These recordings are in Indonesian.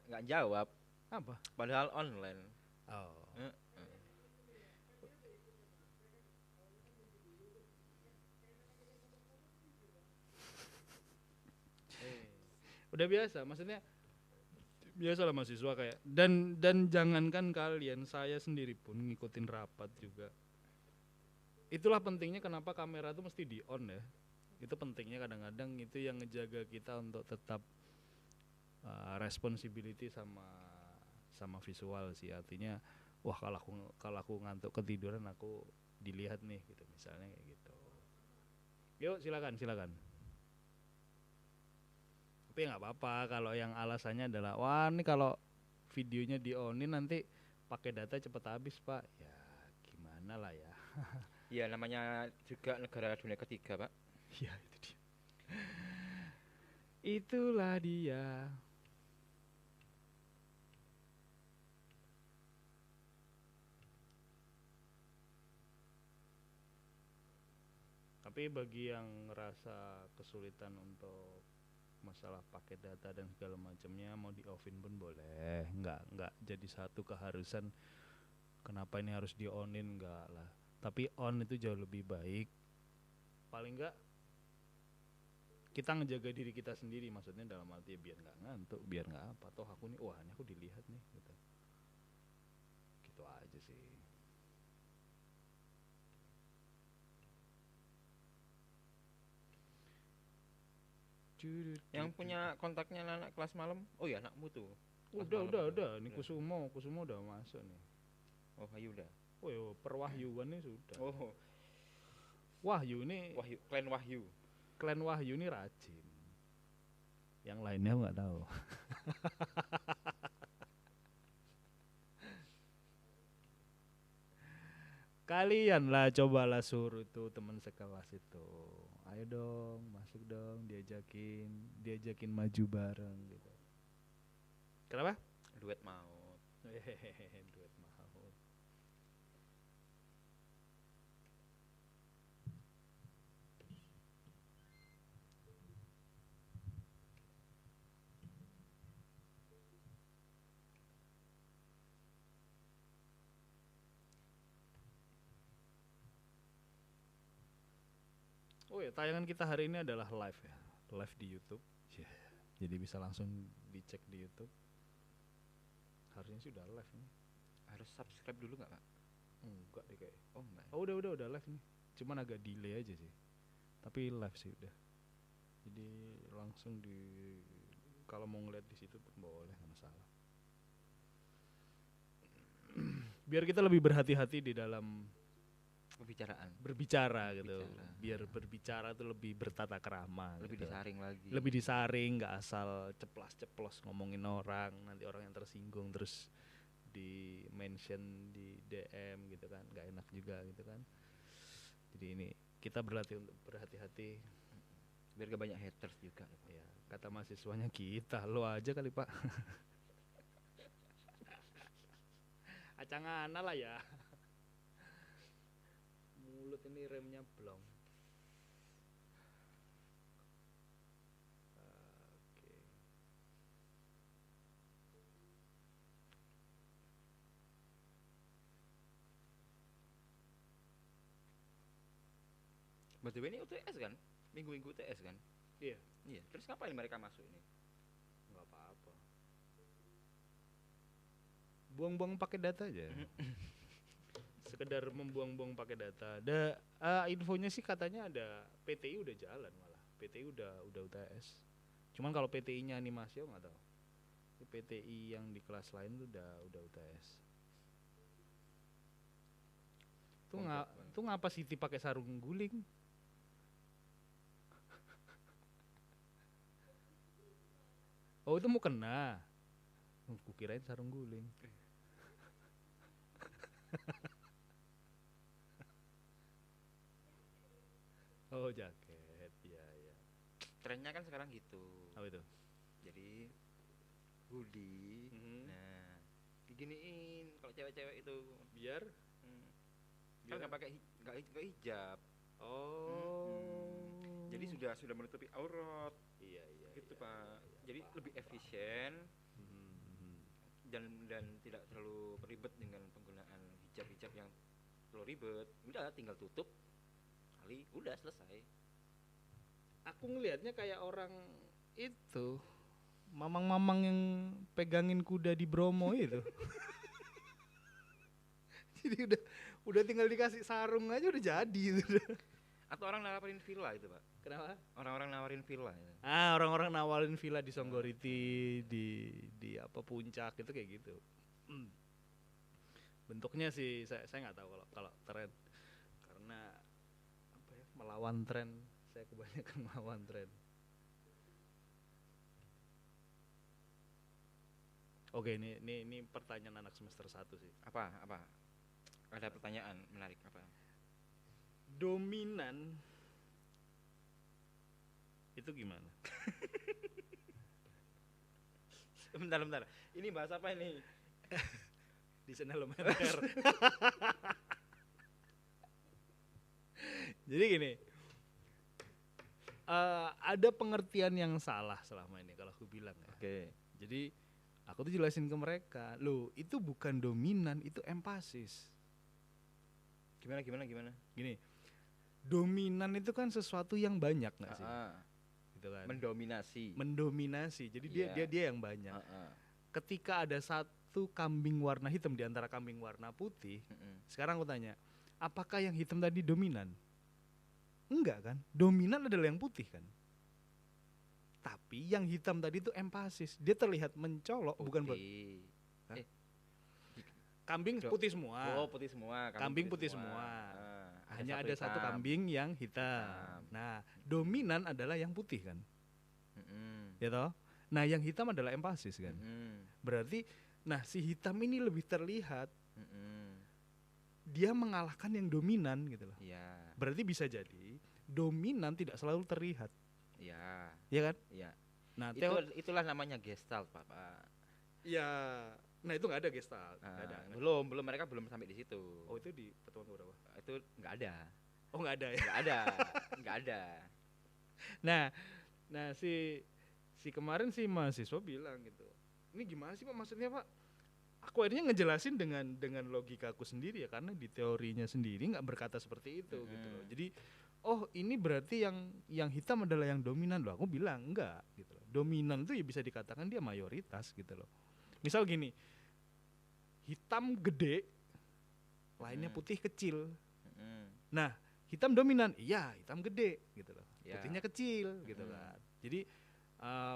nggak jawab. Apa? Padahal online. Oh. Heeh. Udah biasa, maksudnya biasalah mahasiswa kayak dan jangankan kalian, saya sendiri pun ngikutin rapat juga. Itulah pentingnya kenapa kamera tuh mesti di on ya. Itu pentingnya kadang-kadang itu yang ngejaga kita untuk tetap responsibility sama visual sih. Artinya wah kalau aku ngantuk ketiduran aku dilihat nih gitu misalnya kayak gitu. Yuk silakan. Tapi nggak apa-apa kalau yang alasannya adalah wah ini kalau videonya di onin nanti pakai data cepet habis pak. Ya gimana lah ya. Ya namanya juga negara dunia ketiga, Pak. Ya itu dia. Itulah dia. Tapi bagi yang ngerasa kesulitan untuk masalah pakai data dan segala macamnya mau di offin pun boleh, nggak jadi satu keharusan kenapa ini harus di onin, enggak lah. Tapi on itu jauh lebih baik, paling enggak kita ngejaga diri kita sendiri, maksudnya dalam arti biar nggak ngantuk, biar nggak apa, toh aku nih wah ini aku dilihat nih gitu aja sih. Yang punya kontaknya anak kelas malam. Oh ya, anakmu tuh. Kelas Udah, malam udah, tuh. udah. Ini Kusumo udah masuk nih. Oh, Ayu udah. Oh, yo, perwahyuan ini sudah. Oh, Wahyu ini, Wahyu, klan Wahyu. klan Wahyu ini rajin. Yang lainnya aku nggak tahu. Kalian lah cobalah suruh tuh teman sekelas itu. Ayo dong, masuk dong, diajakin maju bareng gitu. Kenapa? Duet maut. Hehehe, duet mau. Oh ya, tayangan kita hari ini adalah live ya. Live di YouTube. Yeah. Jadi bisa langsung dicek di YouTube. Harusnya sih udah live nih. Harus subscribe dulu nggak, Pak? Enggak deh kayak. Oh, enggak. Oh udah live nih. Cuman agak delay aja sih. Tapi live sih udah. Jadi langsung di kalau mau ngeliat di situ pun boleh, nggak masalah. Biar kita lebih berhati-hati di dalam Pembicaraan. berbicara gitu. Berbicara. Biar berbicara tuh lebih bertata krama. Lebih gitu. disaring lagi. Lebih disaring, nggak asal ceplas-ceplos ngomongin orang, nanti orang yang tersinggung terus di mention di DM gitu kan, nggak enak juga gitu kan. Jadi ini kita berlatih untuk berhati-hati. Biar gak banyak haters juga. Ya kata mahasiswanya kita, lo aja kali pak. Acangana lah ya. Mulut ini remnya blong. Oke. BTW ini UTS kan? Minggu-minggu UTS kan? Iya. Iya. Terus ngapain mereka masuk ini? Nggak apa-apa. Buang-buang pakai data aja. Sekedar membuang-buang pakai data. Infonya sih katanya ada PTI udah jalan malah. PTI udah UTS. Cuman kalau PTI-nya animasi aku nggak tahu. PTI yang di kelas lain tuh udah UTS. Tuh ngapa Siti pakai sarung guling? Oh itu mau kena. Kukirain sarung guling. Oh jaket, ya. Trennya kan sekarang gitu. Apa itu? Jadi hoodie. Nah, diginiin kalau cewek-cewek itu Biar kan nggak pakai nggak hijab. Oh. Jadi sudah menutupi aurat. Iya. Gitu iya, Pak. iya, Jadi paham, lebih paham. efisien. dan tidak terlalu ribet dengan penggunaan hijab yang terlalu ribet. Udah tinggal tutup kali, udah selesai. Aku ngelihatnya kayak orang itu mamang-mamang yang pegangin kuda di Bromo itu. Jadi udah tinggal dikasih sarung aja udah jadi gitu. Atau orang nawarin villa itu, Pak. Kenapa? Orang-orang nawarin villa itu. Orang-orang nawarin villa di Songgoriti, di apa Puncak itu kayak gitu. Bentuknya sih saya nggak tahu kalau tren, karena apa ya, melawan tren. Saya kebanyakan melawan tren. Oke, ini pertanyaan anak semester 1 sih. Apa? Ada pertanyaan menarik apa? Dominan itu gimana? Bentar. Ini bahas apa ini? Di sana elementer. Jadi gini, ada pengertian yang salah selama ini kalau aku bilang ya. Oke. Jadi aku tuh jelasin ke mereka, loh itu bukan dominan, itu empasis. Gimana? Gini, dominan itu kan sesuatu yang banyak nggak sih? Gitu kan? Mendominasi. Jadi dia yang banyak. Ketika ada satu kambing warna hitam di antara kambing warna putih, sekarang aku tanya, apakah yang hitam tadi dominan? Enggak kan? Dominan adalah yang putih kan? Tapi yang hitam tadi itu empasis. Dia terlihat mencolok, bukan kambing putih semua. Oh, putih semua. Kambing putih semua. Hanya ada satu kambing yang hitam. Nah, dominan adalah yang putih kan? Ya toh? Nah, yang hitam adalah empasis kan? Berarti, nah si hitam ini lebih terlihat. Dia mengalahkan yang dominan gitu loh. Iya. Berarti bisa jadi dominan tidak selalu terlihat. Iya. Iya kan? Iya. Nah, itulah namanya gestalt, Pak. Iya. Nah, itu nggak ada gestalt. Ada. Belum mereka belum sampai di situ. Oh, itu di pertemuan berapa? Itu nggak ada. Oh, nggak ada ya? Nggak ada. Nah si kemarin si mahasiswa bilang gitu. Ini gimana sih Pak maksudnya Pak? Aku akhirnya ngejelasin dengan logika aku sendiri ya, karena di teorinya sendiri nggak berkata seperti itu gitu loh. Jadi ini berarti yang hitam adalah yang dominan loh. Aku bilang enggak gitu loh. Dominan itu ya bisa dikatakan dia mayoritas gitu loh. Misal gini, hitam gede, lainnya putih kecil. Nah, hitam dominan, iya hitam gede gitu loh. Putihnya kecil gitu kan. Jadi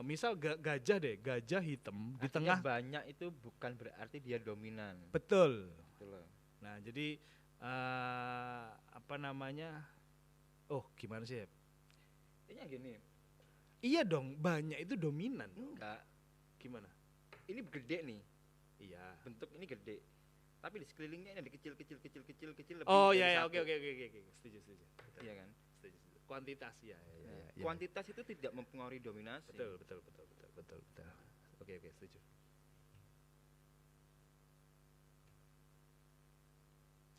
misal gajah hitam di tengah banyak itu bukan berarti dia dominan. Betul. Nah, jadi apa namanya? Oh, gimana sih ya? Ini gini. Iya dong, banyak itu dominan. Enggak. Gimana? Ini gede nih. Iya. Bentuk ini gede. Tapi di sekelilingnya ini ada kecil lebih. Oh iya, oke. Setuju. Iya kan? Setuju. Kuantitas ya. Kuantitas itu tidak mempengaruhi dominasi. Betul. Oke, setuju.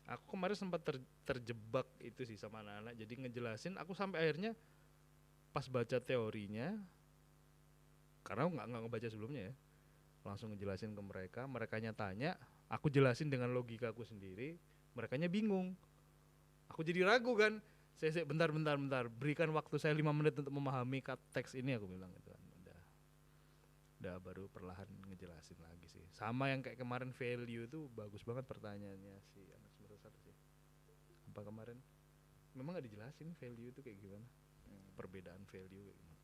Aku kemarin sempat terjebak itu sih sama anak-anak. Jadi ngejelasin, aku sampai akhirnya pas baca teorinya, karena aku nggak ngebaca sebelumnya ya, langsung ngejelasin ke mereka. Merekanya tanya, aku jelasin dengan logika aku sendiri. Merekanya bingung. Aku jadi ragu kan. Saya bentar. Berikan waktu saya 5 menit untuk memahami teks ini, aku bilang gitu kan. Udah baru perlahan ngejelasin lagi sih. Sama yang kayak kemarin value itu bagus banget pertanyaannya si anak semester 1 sih. Apa kemarin? Memang gak dijelasin value itu kayak gimana? Perbedaan value kayak gimana?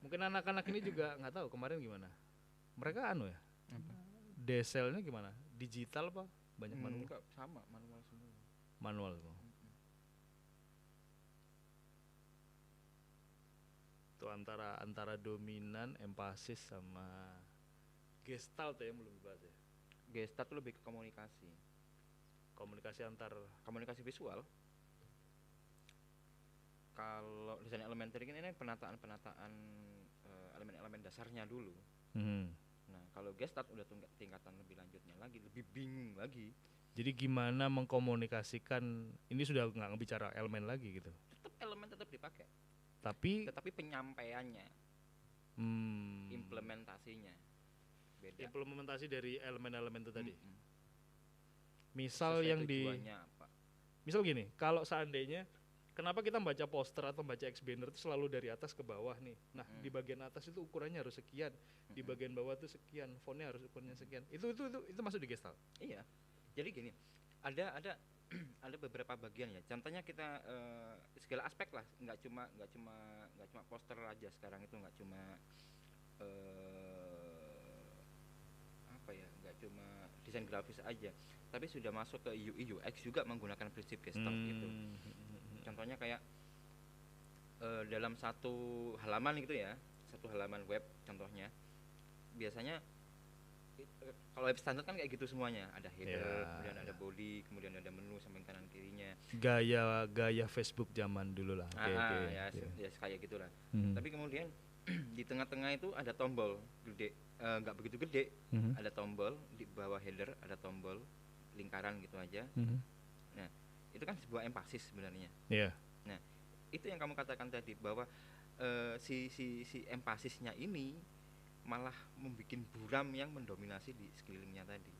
Mungkin anak-anak ini juga nggak tahu kemarin gimana. Mereka ya? Deselnya gimana? Digital apa? Banyak manual? Enggak, sama, manual semua. Manual semua. Itu antara dominan, empasis sama gestalt ya yang belum dibahas ya. Gestalt itu lebih ke komunikasi. Komunikasi visual. Kalau desain elementer ini penataan elemen-elemen dasarnya dulu. Nah, kalau gestalt udah tingkatan lebih lanjutnya lagi, lebih bingung lagi. Jadi gimana mengkomunikasikan, ini sudah nggak ngebicara elemen lagi gitu. Elemen tetap dipakai. Tetapi penyampaiannya, implementasinya. beda. Implementasi dari elemen-elemen itu tadi. Misal yang apa? Misal gini, kalau seandainya kenapa kita membaca poster atau membaca X-banner itu selalu dari atas ke bawah nih. Nah, di bagian atas itu ukurannya harus sekian, di bagian bawah itu sekian, fontnya harus ukurannya sekian. Itu masuk di Gestalt. Iya. Jadi gini, ada ada beberapa bagian ya. Contohnya kita segala aspek lah, nggak cuma poster aja sekarang itu, nggak cuma apa ya, nggak cuma desain grafis aja, tapi sudah masuk ke UI UX juga menggunakan prinsip Gestalt gitu. Contohnya kayak dalam satu halaman gitu ya, satu halaman web contohnya, biasanya kalau web standar kan kayak gitu semuanya, ada header, kemudian ada body, kemudian ada menu samping kanan kirinya. Gaya Facebook zaman dulu lah. Ya kayak gitulah. Tapi kemudian di tengah-tengah itu ada tombol gede, nggak begitu gede, ada tombol di bawah header, ada tombol lingkaran gitu aja. Nah, itu kan sebuah empasis sebenarnya. Nah, itu yang kamu katakan tadi bahwa si empasisnya ini malah membuat buram yang mendominasi di sekelilingnya tadi.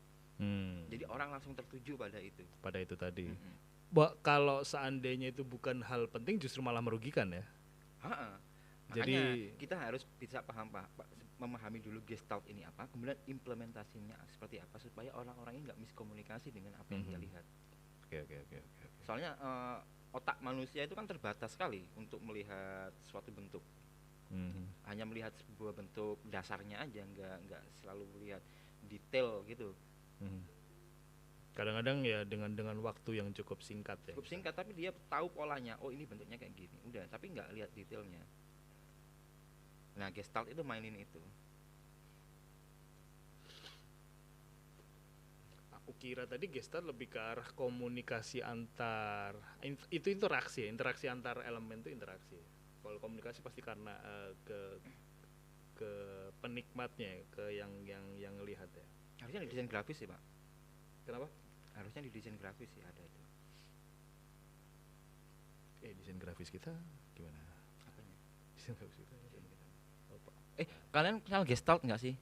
Jadi orang langsung tertuju pada itu. Pada itu tadi. Kalau seandainya itu bukan hal penting, justru malah merugikan ya. Makanya kita harus bisa memahami dulu Gestalt ini apa, kemudian implementasinya seperti apa supaya orang-orang ini nggak miskomunikasi dengan apa yang dia lihat. Oke. Soalnya otak manusia itu kan terbatas sekali untuk melihat suatu bentuk. Hanya melihat sebuah bentuk dasarnya aja, nggak selalu melihat detail gitu. Kadang-kadang ya dengan waktu yang cukup singkat ya. Cukup singkat, tapi dia tahu polanya. Oh, ini bentuknya kayak gini. Udah, tapi nggak lihat detailnya. Nah, Gestalt itu mainin itu. Aku kira tadi Gestalt lebih ke arah komunikasi antar itu interaksi antar elemen itu interaksi. Kalau komunikasi pasti karena ke penikmatnya, ke yang lihat ya. Harusnya di desain grafis sih, Pak. Kenapa? Harusnya di desain grafis sih ada itu. Desain grafis kita gimana? Apanya? Desain grafis kita. Kalian kenal Gestalt nggak sih?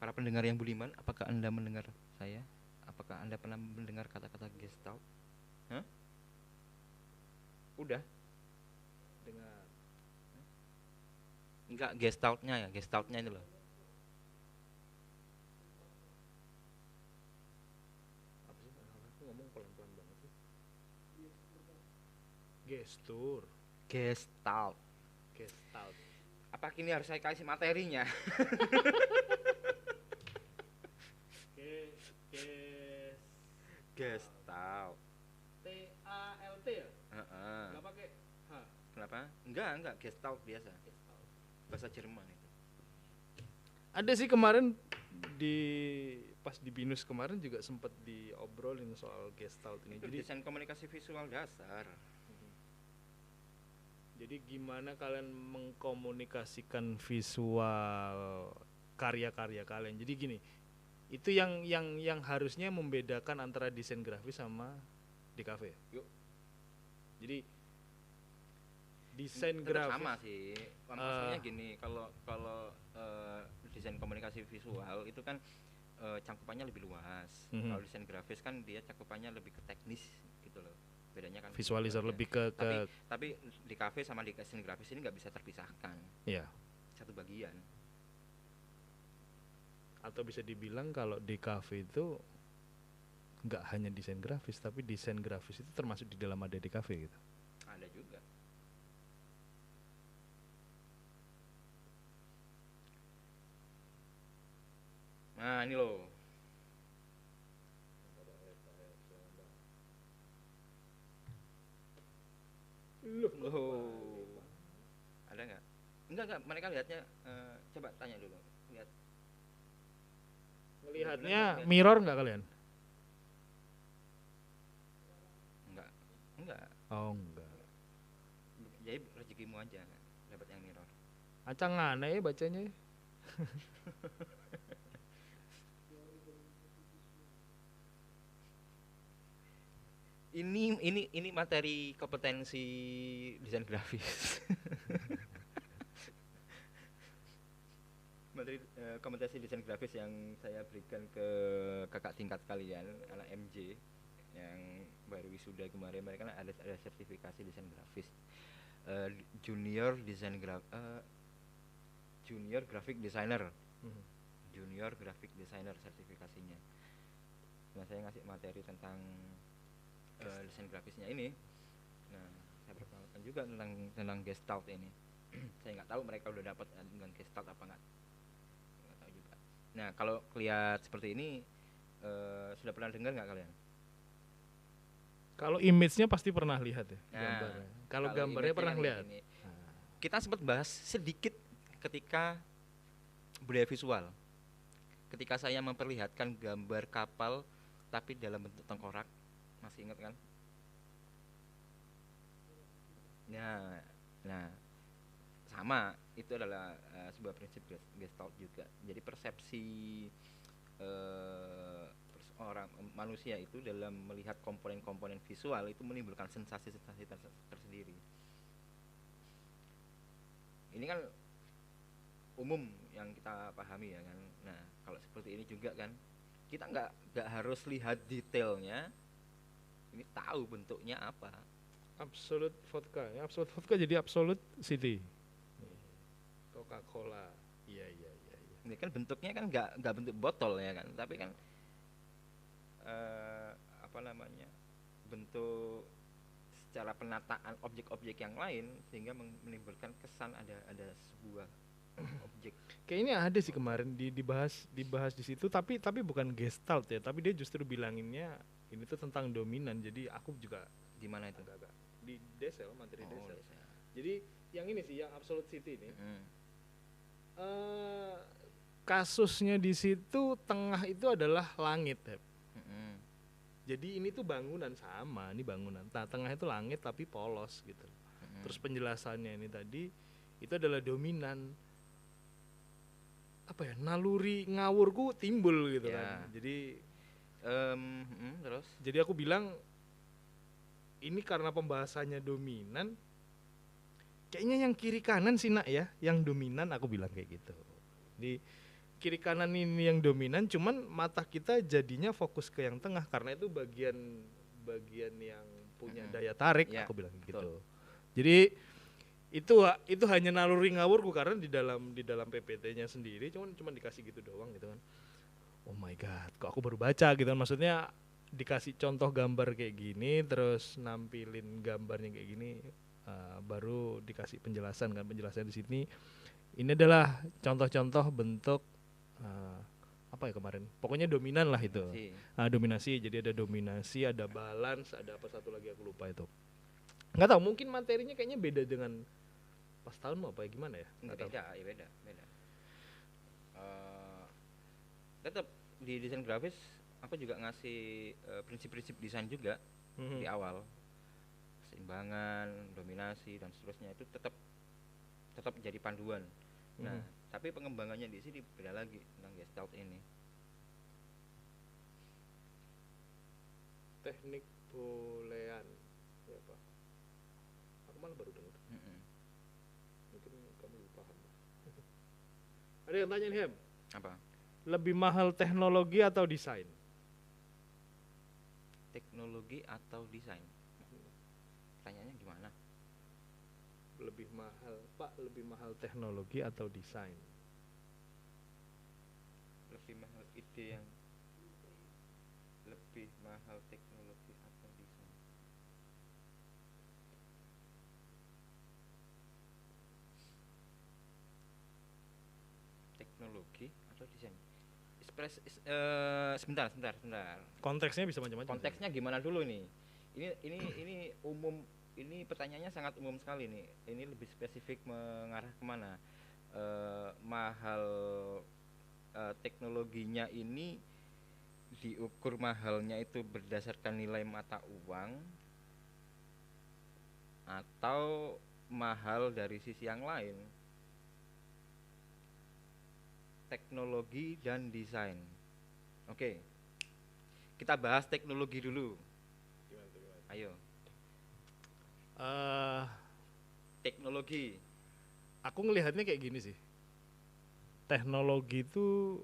Para pendengar yang budiman, apakah Anda mendengar saya? Apakah Anda pernah mendengar kata-kata Gestalt? Udah? Dengar. Enggak, Gestaltnya ini loh. Apa sih? Aku ngomong pelan-pelan banget sih. Gestur. Gestalt. Apa kini harus saya kasih materinya? Gestalt. TALT ya? Nggak pakai H. Kenapa? Enggak, Gestalt biasa. Bahasa Jerman itu. Ada sih kemarin pas di BINUS kemarin juga sempat diobrolin soal Gestalt ini. Itu desain komunikasi visual dasar. Jadi gimana kalian mengkomunikasikan visual karya-karya kalian? Jadi gini, itu yang harusnya membedakan antara desain grafis sama DKV. Yuk. Jadi desain grafis sama sih. Maksudnya gini, kalau desain komunikasi visual itu kan cakupannya lebih luas. Kalau desain grafis kan dia cakupannya lebih ke teknis gitu loh. Bedanya kan visualizer lebih ke tapi di kafe sama di desain grafis ini nggak bisa terpisahkan. Iya. Satu bagian. Atau bisa dibilang kalau di kafe itu nggak hanya desain grafis, tapi desain grafis itu termasuk di dalam ada di kafe gitu. Ada juga. Nah, ini loh. Loh. Ada nggak? Enggak, mereka lihatnya coba tanya dulu. Lihat. Melihatnya mirror nggak kalian? Enggak. Oh, enggak. Jadi rezekimu aja dapat yang mirror. Acang aneh bacanya. Ini materi kompetensi desain grafis. kompetisi desain grafis yang saya berikan ke kakak tingkat kalian, anak MJ yang baru wisuda kemarin, mereka kan ada sertifikasi desain grafis, junior desain junior graphic designer, junior graphic designer sertifikasinya. Nah, saya ngasih materi tentang desain grafisnya ini. Nah, saya perkenalkan juga tentang Gestalt ini. Saya nggak tahu mereka udah dapat dengan Gestalt apa nggak tahu juga. Nah, kalau lihat seperti ini, sudah pernah dengar nggak kalian? Kalau image-nya pasti pernah lihat ya, Nah, gambarnya. Kalau gambarnya pernah lihat. Kita sempat bahas sedikit ketika budaya visual. Ketika saya memperlihatkan gambar kapal tapi dalam bentuk tengkorak, masih ingat kan? Nah, sama, itu adalah sebuah prinsip Gestalt juga. Jadi persepsi orang manusia itu dalam melihat komponen-komponen visual itu menimbulkan sensasi-sensasi tersendiri. Ini kan umum yang kita pahami ya kan. Nah, kalau seperti ini juga kan, kita nggak harus lihat detailnya, ini tahu bentuknya apa. Absolute vodka, ya, Absolute vodka jadi Absolute City. Coca-Cola. Iya. Ini kan bentuknya kan nggak bentuk botol ya kan, tapi kan bentuk secara penataan objek-objek yang lain sehingga menimbulkan kesan ada sebuah objek. Kayaknya ada sih kemarin dibahas di situ, tapi bukan Gestalt ya, tapi dia justru bilanginnya ini tuh tentang dominan. Jadi aku juga di mana itu? Agak di Desel, materi Desel. Jadi yang ini sih, yang Absolute City ini. Kasusnya di situ tengah itu adalah langit ya. Jadi ini tuh bangunan sama, ini bangunan. Nah, tengah itu langit tapi polos gitu. Terus penjelasannya ini tadi itu adalah dominan. Apa ya? Naluri ngawurku timbul gitu kan. Jadi terus. Jadi aku bilang ini karena pembahasannya dominan. Kayaknya yang kiri kanan sih nak ya, yang dominan, aku bilang kayak gitu. Di kiri kanan ini yang dominan, cuman mata kita jadinya fokus ke yang tengah karena itu bagian yang punya daya tarik, aku bilang gitu. Jadi itu hanya naluri ngawurku karena di dalam PPT-nya sendiri cuman dikasih gitu doang gitu kan. Oh my god, kok aku baru baca gitu kan, maksudnya dikasih contoh gambar kayak gini terus nampilin gambarnya kayak gini, baru dikasih penjelasan di sini. Ini adalah contoh-contoh bentuk apa ya kemarin, pokoknya dominan lah itu. Dominasi, jadi ada dominasi, ada balance, ada apa satu lagi aku lupa itu. Nggak tahu, mungkin materinya kayaknya beda dengan pas tahunmu apa ya, gimana ya? Beda. Tetap di desain grafis aku juga ngasih prinsip-prinsip desain juga di awal, keseimbangan, dominasi dan seterusnya itu tetap jadi panduan. Nah, tapi pengembangannya di sini beda lagi tentang Gestalt ini. Teknik boolean, ya Pak. Aku malah baru dengar. Mungkin kamu lebih paham. Ada yang tanya nih, Hem. Apa? Lebih mahal teknologi atau desain? Teknologi atau desain? Pertanyaannya gimana? Lebih mahal, Pak, lebih mahal teknologi atau desain? Lebih mahal ide yang lebih mahal teknologi atau desain? Teknologi atau desain? Sebentar. Konteksnya bisa macam-macam. Konteksnya gimana dulu nih? Ini umum. Ini pertanyaannya sangat umum sekali nih. Ini lebih spesifik mengarah kemana? Mahal teknologinya ini diukur mahalnya itu berdasarkan nilai mata uang atau mahal dari sisi yang lain? Teknologi dan desain. Oke. Kita bahas teknologi dulu. Ayo. Teknologi. Aku ngelihatnya kayak gini sih. teknologi itu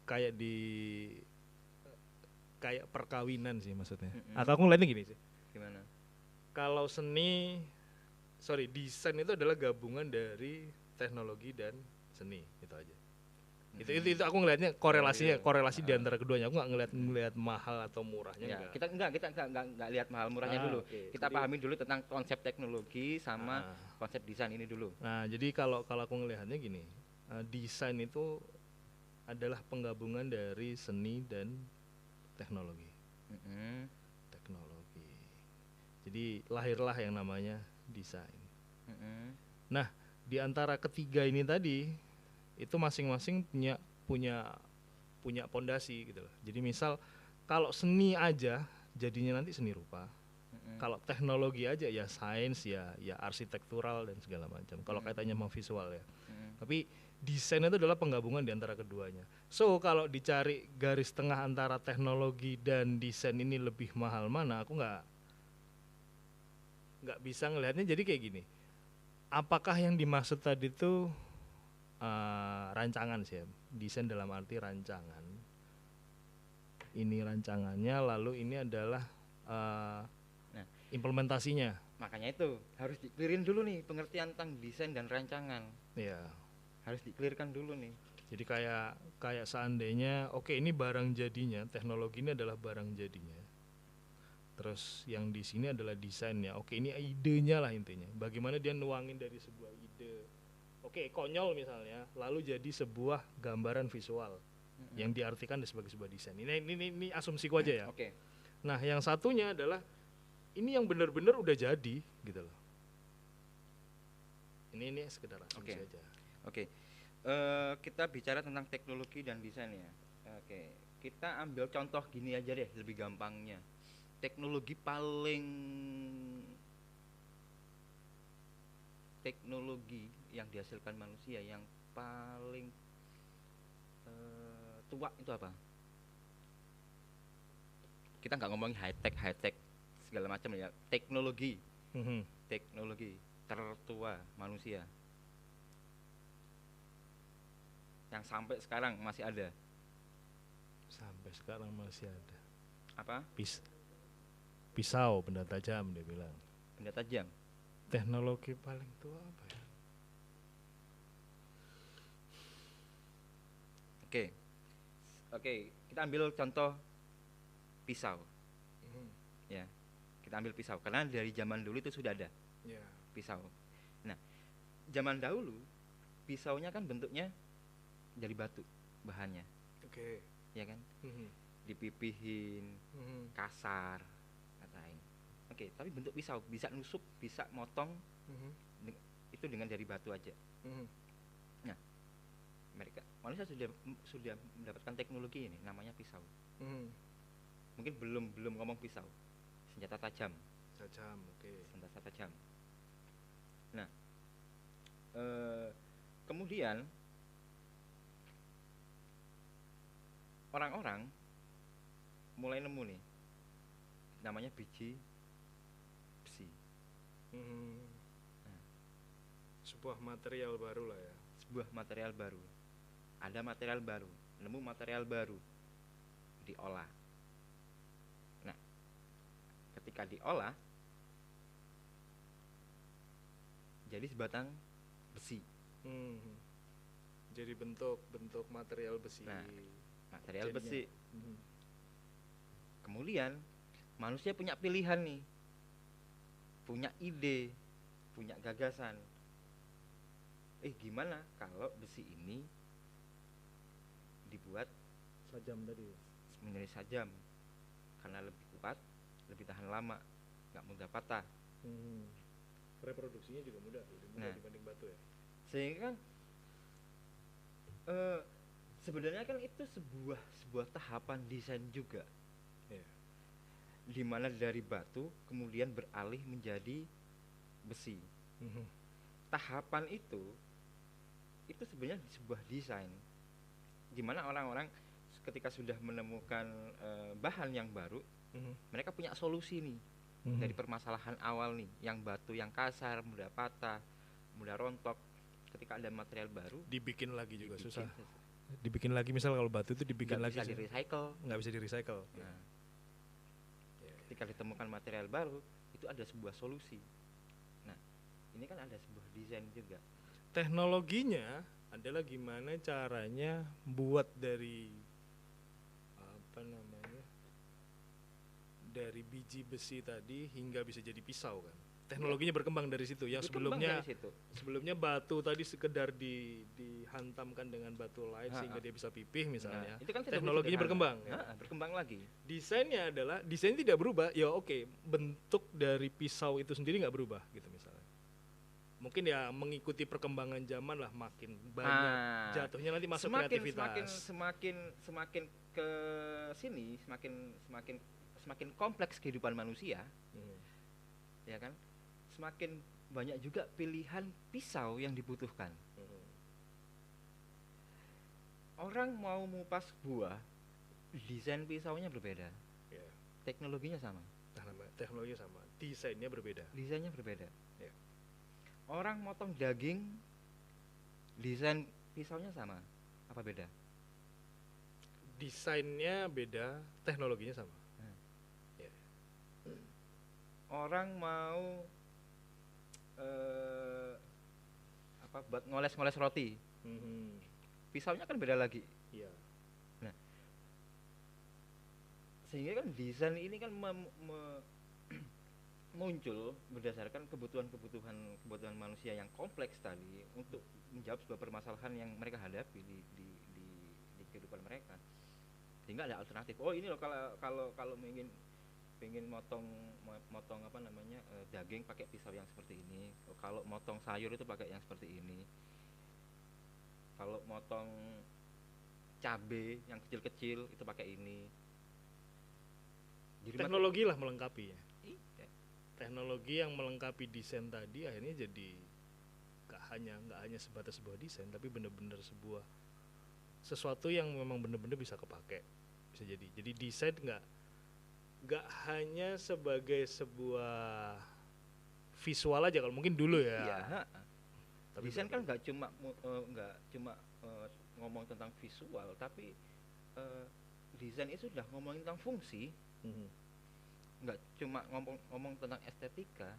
kayak kayak perkawinan sih maksudnya. Atau aku ngeliatnya gini sih. Gimana? Kalau desain itu adalah gabungan dari teknologi dan seni, itu aja. Itu aku ngelihatnya korelasi di antara keduanya. Aku nggak ngelihat mahal atau murahnya. Ya, kita nggak lihat mahal murahnya dulu. Okay. Kita pahami dulu tentang konsep teknologi sama konsep desain ini dulu. Nah, jadi kalau aku ngelihatnya gini, desain itu adalah penggabungan dari seni dan teknologi. Teknologi. Jadi lahirlah yang namanya desain. Nah, di antara ketiga ini tadi itu masing-masing punya pondasi gitu loh. Jadi misal kalau seni aja jadinya nanti seni rupa. Kalau teknologi aja ya sains ya arsitektural dan segala macam. Kalau kaitannya sama visual ya. Tapi desain itu adalah penggabungan di antara keduanya. So kalau dicari garis tengah antara teknologi dan desain ini lebih mahal mana, aku nggak bisa ngelihatnya. Jadi kayak gini, apakah yang dimaksud tadi itu rancangan sih ya? Desain dalam arti rancangan. Ini rancangannya, lalu ini adalah implementasinya. Makanya itu harus diklirin dulu nih pengertian tentang desain dan rancangan. Iya. Harus diklirkan dulu nih. Jadi kayak seandainya ini barang jadinya, teknologi ini adalah barang jadinya. Terus yang di sini adalah desainnya. Ini idenya lah intinya. Bagaimana dia nuangin dari sebuah ide. Konyol misalnya, lalu jadi sebuah gambaran visual yang diartikan sebagai sebuah desain. Ini asumsiku aja ya. Nah, yang satunya adalah ini yang benar-benar udah jadi gitu loh. Ini sekedar asumsi aja. Kita bicara tentang teknologi dan desain ya. Kita ambil contoh gini aja deh, lebih gampangnya. Teknologi yang dihasilkan manusia yang paling tua itu apa? Kita nggak ngomongin high tech segala macam ya. Teknologi tertua manusia yang sampai sekarang masih ada. Apa? Pisau, benda tajam dia bilang. Benda tajam. Teknologi paling tua apa ya? Oke, kita ambil contoh pisau. Ya, kita ambil pisau karena dari zaman dulu itu sudah ada pisau. Nah, zaman dahulu pisaunya kan bentuknya dari batu bahannya. Ya kan? Dipipihin, kasar, katain. Tapi bentuk pisau bisa nusuk, bisa motong, itu dengan dari batu aja. Nah, manusia sudah mendapatkan teknologi ini namanya pisau. Mungkin belum ngomong pisau, senjata tajam. Senjata tajam. Nah, kemudian orang-orang mulai nemu nih namanya biji besi. Sebuah material baru lah ya. Ada material baru, nemu material baru, diolah. Nah, ketika diolah jadi sebatang besi. Jadi bentuk material besi. Nah, material besi. Kemudian manusia punya pilihan nih, punya ide, punya gagasan. Gimana kalau besi ini dibuat sajam tadi? Menjadi sajam, karena lebih kuat, lebih tahan lama, nggak mudah patah. Reproduksinya juga mudah dibanding batu ya. Sehingga sebenarnya kan itu sebuah tahapan desain juga. Dimana dari batu kemudian beralih menjadi besi. Tahapan itu sebenarnya sebuah desain. Dimana orang-orang ketika sudah menemukan bahan yang baru, mereka punya solusi nih dari permasalahan awal nih, yang batu yang kasar, mudah patah, mudah rontok. ketika ada material baru dibikin lagi juga susah. Dibikin lagi, misal kalau batu itu dibikin lagi bisa di-recycle. Nggak bisa di-recycle. Nah, ketika ditemukan material baru itu ada sebuah solusi. Nah, ini kan ada sebuah desain juga. Teknologinya adalah gimana caranya buat dari dari biji besi tadi hingga bisa jadi pisau kan. Teknologinya berkembang dari situ. Yang sebelumnya batu tadi sekedar dihantamkan dengan batu lain sehingga dia bisa pipih misalnya. Itu kan teknologinya berkembang. Berkembang lagi. Desainnya adalah desain tidak berubah. Ya oke, bentuk dari pisau itu sendiri nggak berubah gitu misalnya. Mungkin ya mengikuti perkembangan zaman lah, makin banyak jatuhnya nanti masuk kreativitas. Semakin ke sini semakin kompleks kehidupan manusia. Ya kan? Semakin banyak juga pilihan pisau yang dibutuhkan. Orang mau mengupas buah, desain pisaunya berbeda. Teknologinya sama. Desainnya berbeda. Ya. Orang motong daging, desain pisaunya sama. Apa beda? Desainnya beda, teknologinya sama. Orang mau buat ngoles-ngoles roti, pisaunya kan beda lagi. Nah, sehingga kan desain ini kan muncul berdasarkan kebutuhan manusia yang kompleks tadi untuk menjawab sebuah permasalahan yang mereka hadapi di kehidupan mereka. Sehingga ada alternatif. Oh ini loh, kalau pengen motong daging pakai pisau yang seperti ini. Kalau motong sayur itu pakai yang seperti ini. Kalau motong cabai yang kecil-kecil itu pakai ini. Jadi teknologi lah melengkapi ya. Teknologi yang melengkapi desain tadi akhirnya jadi nggak hanya sebatas sebuah desain, tapi benar-benar sesuatu yang memang benar-benar bisa kepake, bisa jadi. Jadi desain nggak hanya sebagai sebuah visual aja kalau mungkin dulu ya. Tapi desain kan nggak cuma ngomong tentang visual, tapi desain itu sudah ngomongin tentang fungsi. Nggak cuma ngomong tentang estetika,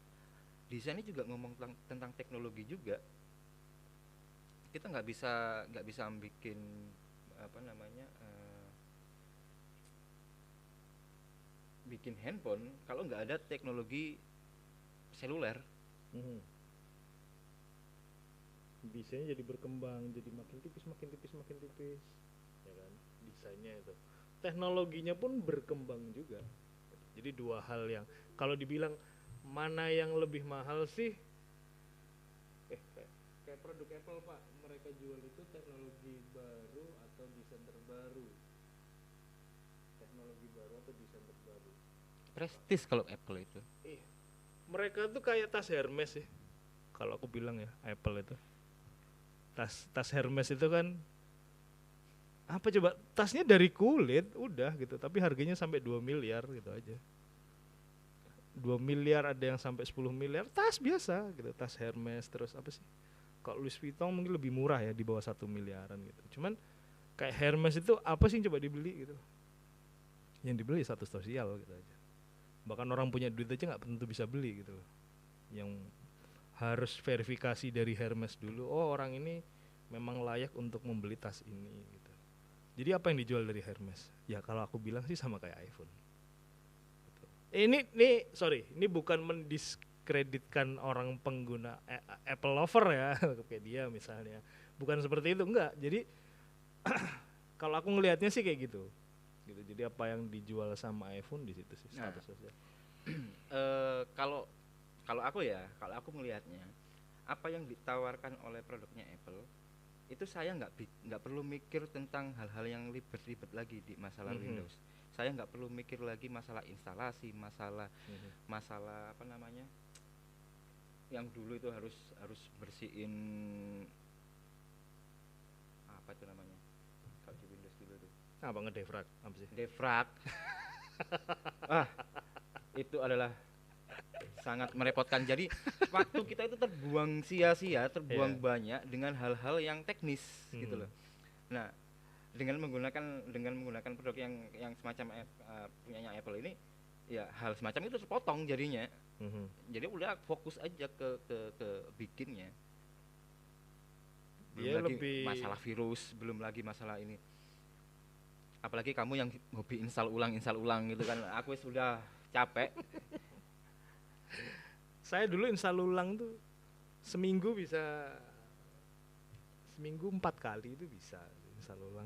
desain ini juga ngomong tentang teknologi juga. Kita nggak bisa bikin bikin handphone kalau nggak ada teknologi seluler. Desainnya jadi berkembang, jadi makin tipis ya kan, desainnya itu. Teknologinya pun berkembang juga. Jadi dua hal yang kalau dibilang mana yang lebih mahal sih, kayak produk Apple Pak, mereka jual itu teknologi baru atau desain terbaru. Prestis kalau Apple itu. Mereka tuh kayak tas Hermes ya. Kalau aku bilang ya, Apple itu. Tas Hermes itu kan apa coba, tasnya dari kulit udah gitu, tapi harganya sampai 2 miliar gitu aja. 2 miliar, ada yang sampai 10 miliar, tas biasa gitu, tas Hermes. Terus apa sih? Kalau Louis Vuitton mungkin lebih murah ya, di bawah 1 miliaran gitu. Cuman kayak Hermes itu apa sih coba dibeli gitu. Yang dibeli status sosial gitu aja. Bahkan orang punya duit aja nggak tentu bisa beli gitu loh. Yang harus verifikasi dari Hermes dulu, oh orang ini memang layak untuk membeli tas ini gitu. Jadi apa yang dijual dari Hermes? Ya kalau aku bilang sih sama kayak iPhone. Ini bukan mendiskreditkan orang pengguna Apple lover ya, kayak dia misalnya. Bukan seperti itu, enggak. Jadi kalau aku ngelihatnya sih kayak gitu. Jadi apa yang dijual sama iPhone di situ sih status sosial. Kalau aku melihatnya, apa yang ditawarkan oleh produknya Apple itu saya nggak perlu mikir tentang hal-hal yang ribet-ribet lagi di masalah Windows. Saya nggak perlu mikir lagi masalah instalasi, masalah yang dulu itu harus bersihin apa itu namanya kalau di Windows dulu tuh. Apa ngedefrag? Apa sih? Defrag. Itu adalah sangat merepotkan. Jadi waktu kita itu terbuang sia-sia, terbuang banyak dengan hal-hal yang teknis gitu loh. Nah, dengan menggunakan produk yang semacam punyanya Apple ini, ya hal semacam itu terpotong jadinya. Jadi udah fokus aja ke bikinnya. Belum lagi masalah virus, belum lagi masalah ini. Apalagi kamu yang hobi install ulang gitu kan. Aku sudah capek. Saya dulu install ulang tuh seminggu 4 kali itu bisa install ulang.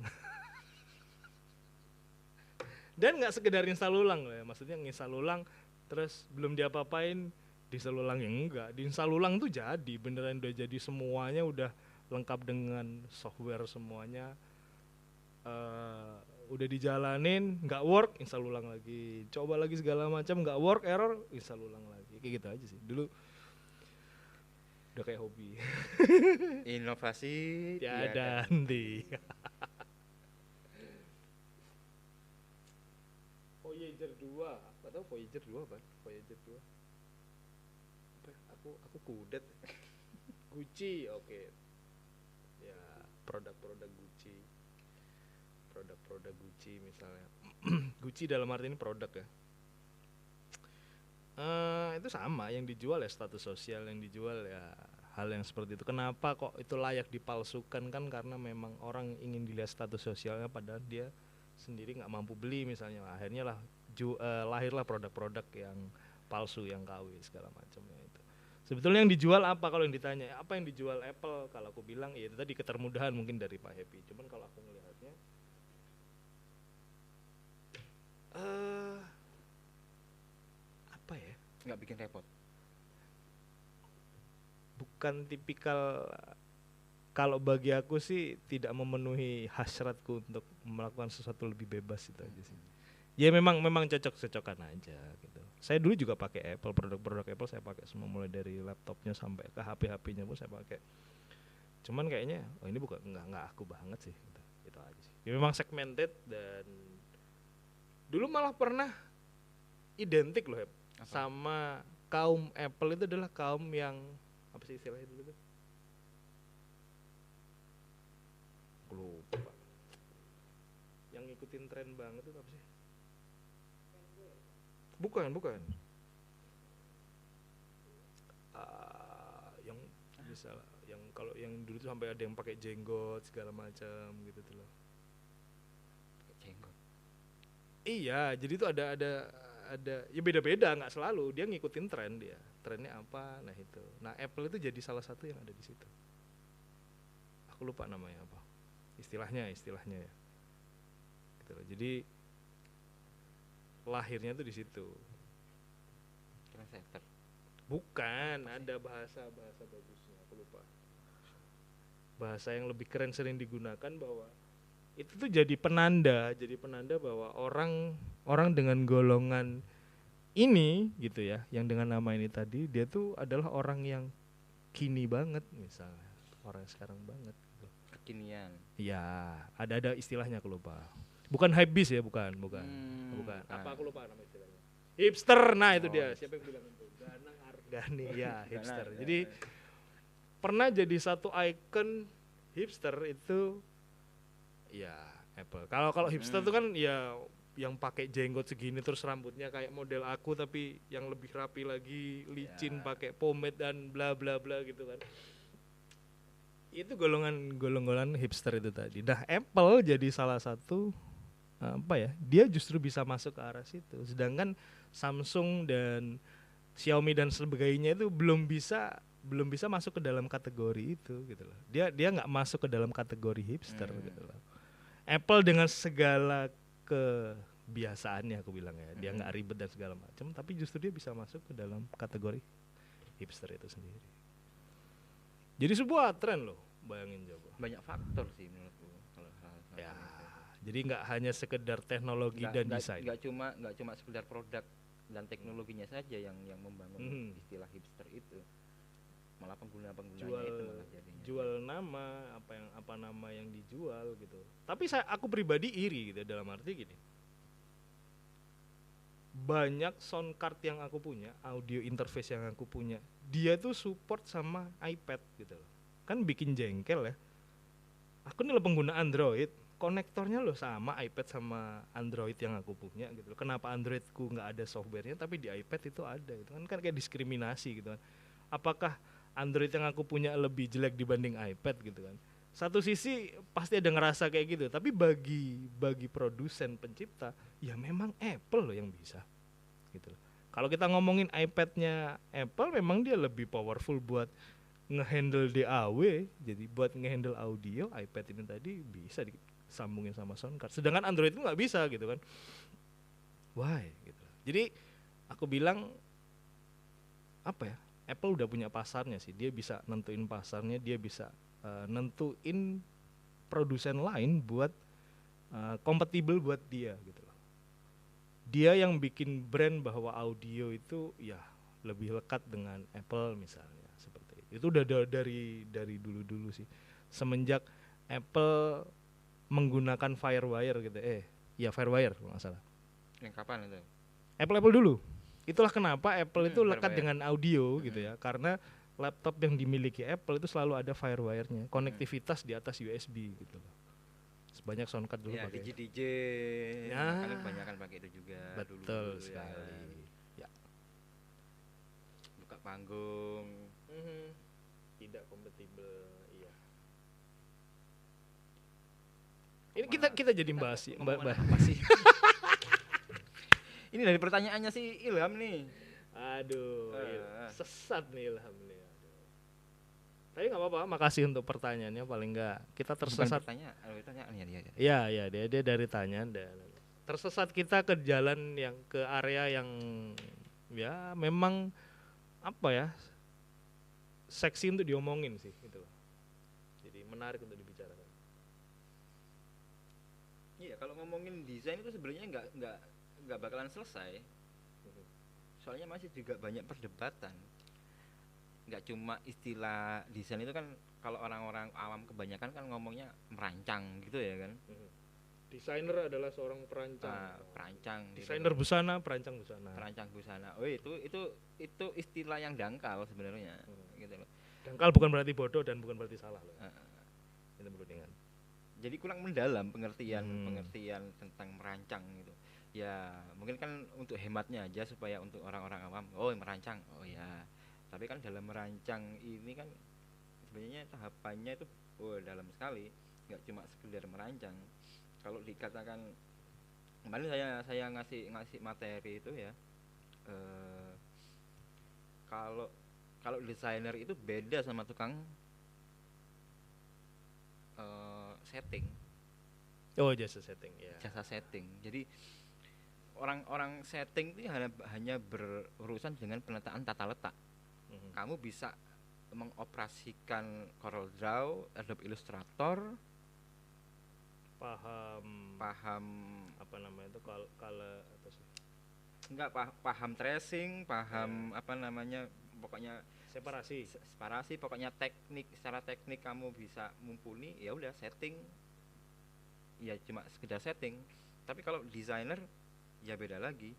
Dan nggak sekedar install ulang loh ya, maksudnya install ulang terus belum diapa-apain, install ulang yang enggak, diinstal ulang tuh jadi beneran udah jadi semuanya, udah lengkap dengan software semuanya, udah dijalanin, nggak work, install ulang lagi, coba lagi segala macam, nggak work, error, install ulang lagi, kayak gitu aja sih dulu. Udah kayak hobi. Inovasi tiada henti. Voyager 2, nggak tahu Voyager 2 apa? Voyager 2. Apa? Aku kudet. Gucci, oke. Ya, produk-produk Gucci. Produk-produk Gucci misalnya. Gucci dalam arti ini produk ya. Itu sama, yang dijual ya status sosial, yang dijual ya hal yang seperti itu. Kenapa kok itu layak dipalsukan? Kan karena memang orang ingin dilihat status sosialnya padahal dia sendiri nggak mampu beli misalnya. Akhirnya lah lahirlah produk-produk yang palsu, yang KW segala macamnya itu. Sebetulnya yang dijual apa? Kalau yang ditanya apa yang dijual Apple, kalau aku bilang ya itu tadi ketermudahan mungkin dari Pak Happy. Cuman kalau aku melihatnya apa ya? nggak bikin repot. Bukan tipikal, kalau bagi aku sih tidak memenuhi hasratku untuk melakukan sesuatu lebih bebas, itu aja sih. Ya memang cocok-cocokan aja gitu. Saya dulu juga pakai Apple, produk-produk Apple saya pakai semua, mulai dari laptopnya sampai ke HP-HP-nya pun saya pakai. Cuman kayaknya ini bukan nggak aku banget sih gitu. Itu aja sih. Ya memang segmented, dan dulu malah pernah identik loh sama kaum Apple itu adalah kaum yang apa sih istilahnya dulu tuh? Aku lupa. Yang ngikutin tren banget itu apa sih? Bukan. Yang bisa, yang kalau yang dulu tuh sampai ada yang pakai jenggot segala macam gitu tuh loh. Jenggot. Iya, jadi itu ada ya beda-beda, nggak selalu dia ngikutin tren, dia trennya apa, nah itu. Nah Apple itu jadi salah satu yang ada di situ. Aku lupa namanya apa, istilahnya ya gitu loh. Jadi lahirnya tuh di situ. Trendsetter. Bukan, ada bahasa bagusnya, aku lupa. Bahasa yang lebih keren sering digunakan, bahwa itu tuh jadi penanda bahwa orang dengan golongan ini gitu ya, yang dengan nama ini tadi, dia tuh adalah orang yang kini banget misalnya, orang sekarang banget gitu. Kekinian. Iya, ada istilahnya aku lupa. Bukan hypebeast ya, bukan. Apa aku lupa nama istilahnya. Hipster, nah itu dia. Siapa yang bilang itu? Danang Argani ya, hipster. Jadi pernah jadi satu ikon hipster itu ya Apple. Kalau hipster itu kan ya yang pakai jenggot segini terus rambutnya kayak model aku tapi yang lebih rapi lagi, licin, pakai pomade dan bla bla bla gitu kan. Itu golongan hipster itu tadi. Nah, Apple jadi salah satu dia justru bisa masuk ke arah situ. Sedangkan Samsung dan Xiaomi dan sebagainya itu belum bisa masuk ke dalam kategori itu gitu loh. Dia nggak masuk ke dalam kategori hipster gitu loh. Apple dengan segala kebiasaannya aku bilang ya, dia nggak ribet dan segala macam, tapi justru dia bisa masuk ke dalam kategori hipster itu sendiri. Jadi sebuah tren loh, bayangin coba. Banyak faktor sih menurutku kalau hal ya. Jadi nggak hanya sekedar teknologi dan desain. Nggak cuma sekedar produk dan teknologinya saja yang membangun istilah hipster itu. Malah pengguna-penggunanya itu malah jadinya. Jual nama, apa nama yang dijual gitu. Tapi aku pribadi iri gitu, dalam arti gini. banyak sound card yang aku punya, audio interface yang aku punya, dia tuh support sama iPad gitu loh. Kan bikin jengkel ya. Aku nih pengguna Android, konektornya loh sama iPad sama Android yang aku punya gitu loh. Kenapa Androidku nggak ada softwarenya tapi di iPad itu ada, itu kan kayak diskriminasi gitu kan. Apakah Android yang aku punya lebih jelek dibanding iPad gitu kan? Satu sisi pasti ada ngerasa kayak gitu, tapi bagi produsen pencipta ya memang Apple loh yang bisa gitu loh. Kalau kita ngomongin iPad-nya Apple, memang dia lebih powerful buat ngehandle DAW, jadi buat ngehandle audio, iPad ini tadi bisa disambungin sama sound card. Sedangkan Android itu nggak bisa gitu kan. Why gitu. Jadi aku bilang apa ya? Apple udah punya pasarnya sih. Dia bisa nentuin pasarnya, dia bisa nentuin produsen lain buat kompatibel buat dia gitu loh. Dia yang bikin brand bahwa audio itu ya lebih lekat dengan Apple misalnya, seperti itu udah dari dulu sih, semenjak Apple menggunakan FireWire gitu, FireWire kalau nggak salah. Yang kapan itu? Apple dulu. Itulah kenapa Apple itu lekat dengan audio gitu ya, karena laptop yang dimiliki Apple itu selalu ada FireWire-nya, konektivitas di atas USB gitu loh. Sebanyak soundcard dulu ya, pakai DJ ya, kan kebanyakan pakai itu juga. Betul dulu, sekali ya. Buka panggung tidak kompatibel, iya. Ini kita jadi bahas sih. Ini dari pertanyaannya si Ilham nih. Aduh, sesat nih Ilham nih. Tapi nggak apa-apa, makasih untuk pertanyaannya, paling nggak kita tersesat. Pertanyaan ya. Iya, dia dari tanya dan tersesat kita ke jalan yang ke area yang ya memang apa ya, seksi untuk diomongin sih gitu loh. Jadi menarik untuk dibicarakan. Iya, kalau ngomongin desain itu sebenarnya nggak bakalan selesai. Soalnya masih juga banyak perdebatan. Nggak cuma istilah desain itu kan, kalau orang-orang awam kebanyakan kan ngomongnya merancang gitu ya kan. Desainer adalah seorang perancang. Perancang. Desainer gitu. Busana, perancang busana. Perancang busana. Oh, itu istilah yang dangkal sebenarnya. Gitu loh. Dangkal bukan berarti bodoh dan bukan berarti salah loh. Itu perlu diingat. Jadi kurang mendalam pengertian tentang merancang gitu. Ya, mungkin kan untuk hematnya aja supaya untuk orang-orang awam, merancang. Oh ya. Tapi kan dalam merancang ini kan sebenarnya tahapannya itu dalam sekali, nggak cuma sekedar merancang. Kalau dikatakan kemarin saya ngasih materi itu ya, kalau desainer itu beda sama tukang setting. Jasa setting ya. Jasa setting. Jadi orang-orang setting itu hanya berurusan dengan penataan tata letak. Kamu bisa mengoperasikan CorelDRAW, Adobe Illustrator, paham apa namanya itu, color apa sih? Enggak, paham tracing, paham apa namanya, pokoknya separasi, pokoknya secara teknik kamu bisa mumpuni, ya udah setting. Ya cuma sekedar setting. Tapi kalau desainer ya beda lagi.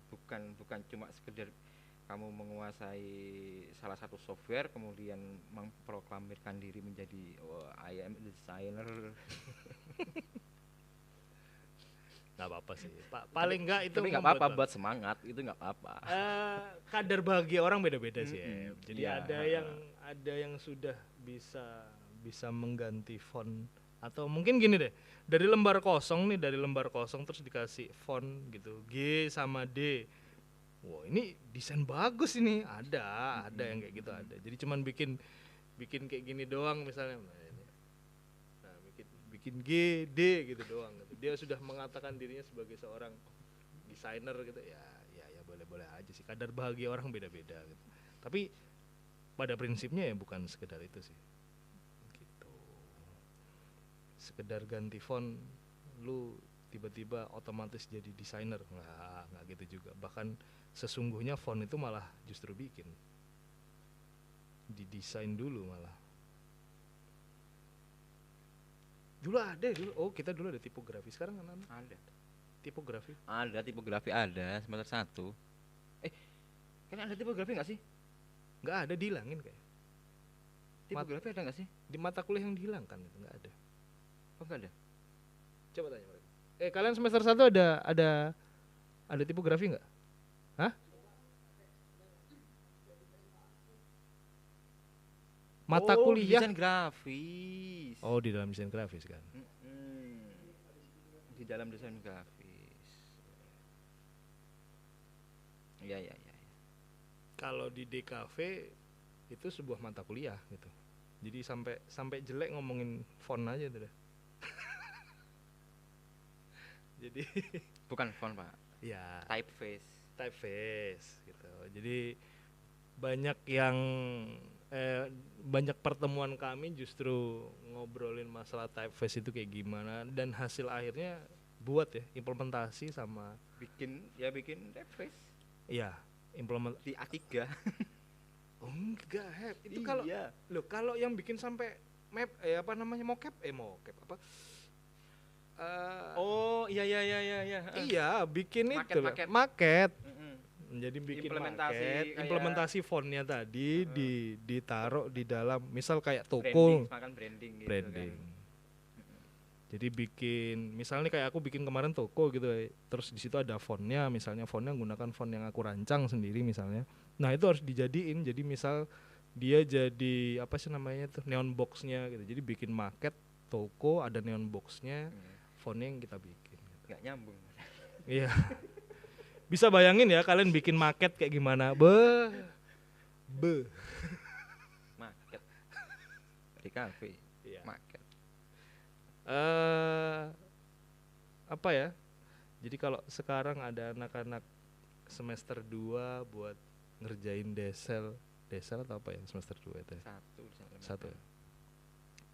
Bukan cuma sekedar kamu menguasai salah satu software kemudian memproklamirkan diri menjadi I am a designer. Nggak apa-apa sih, paling nggak itu. Tapi nggak apa-apa buat semangat, itu nggak apa-apa. Kadar bahagia orang beda-beda sih. Jadi ya, ada yang sudah bisa mengganti font, atau mungkin gini deh, dari lembar kosong terus dikasih font gitu, G sama D. Wow, ini desain bagus ini. Ada yang kayak gitu ada. Jadi cuman bikin kayak gini doang misalnya. Nah, bikin G, D gitu doang gitu. Dia sudah mengatakan dirinya sebagai seorang desainer gitu. Ya boleh aja sih. Kadar bahagia orang beda-beda gitu. Tapi pada prinsipnya ya bukan sekedar itu sih. Gitu. Sekedar ganti font lu tiba-tiba otomatis jadi desainer, nggak gitu juga. Bahkan sesungguhnya font itu malah justru bikin didesain dulu malah. Kita dulu ada tipografi, sekarang kan ada. tipografi? Ada tipografi, ada semester 1. Kan ada tipografi nggak sih? Nggak ada, dihilangin kayak. Tipografi ada nggak sih? Di mata kuliah yang dihilangkan itu nggak ada. Oh nggak ada. Coba tanya mereka. Kalian semester 1 ada tipografi nggak? Hah? Mata kuliah? Desain grafis. Oh, di dalam desain grafis kan. Di dalam desain grafis. Iya. Kalau di DKV itu sebuah mata kuliah gitu. Jadi sampai jelek ngomongin font aja tuh dah. Jadi Bukan font, Pak. ya Typeface gitu. Jadi banyak pertemuan kami justru ngobrolin masalah typeface itu kayak gimana, dan hasil akhirnya buat ya implementasi sama bikin typeface. Iya, Di A3. Oh enggak, itu Iya. kalau yang bikin sampai mocap apa? Oh, iya. Iya, bikin Maket. maket. Mm-mm. Jadi bikin Implementasi maket, kayak- implementasi fontnya tadi ditaruh di dalam, misal kayak Branding, toko, makan branding gitu branding. kan. Jadi bikin, misalnya kayak aku bikin kemarin toko gitu, terus di situ ada fontnya, misalnya fontnya menggunakan font yang aku rancang sendiri misalnya. Nah itu harus dijadiin, jadi misal dia jadi apa sih namanya tuh, neon boxnya gitu. Jadi bikin maket toko ada neon boxnya, fontnya yang kita bikin. Nggak nyambung. Iya. Bisa bayangin ya kalian bikin maket kayak gimana? Market. Di cafe. Iya. Market. Apa ya? Jadi kalau sekarang ada anak-anak semester 2 buat ngerjain desel atau apa ya semester 2 itu? Satu.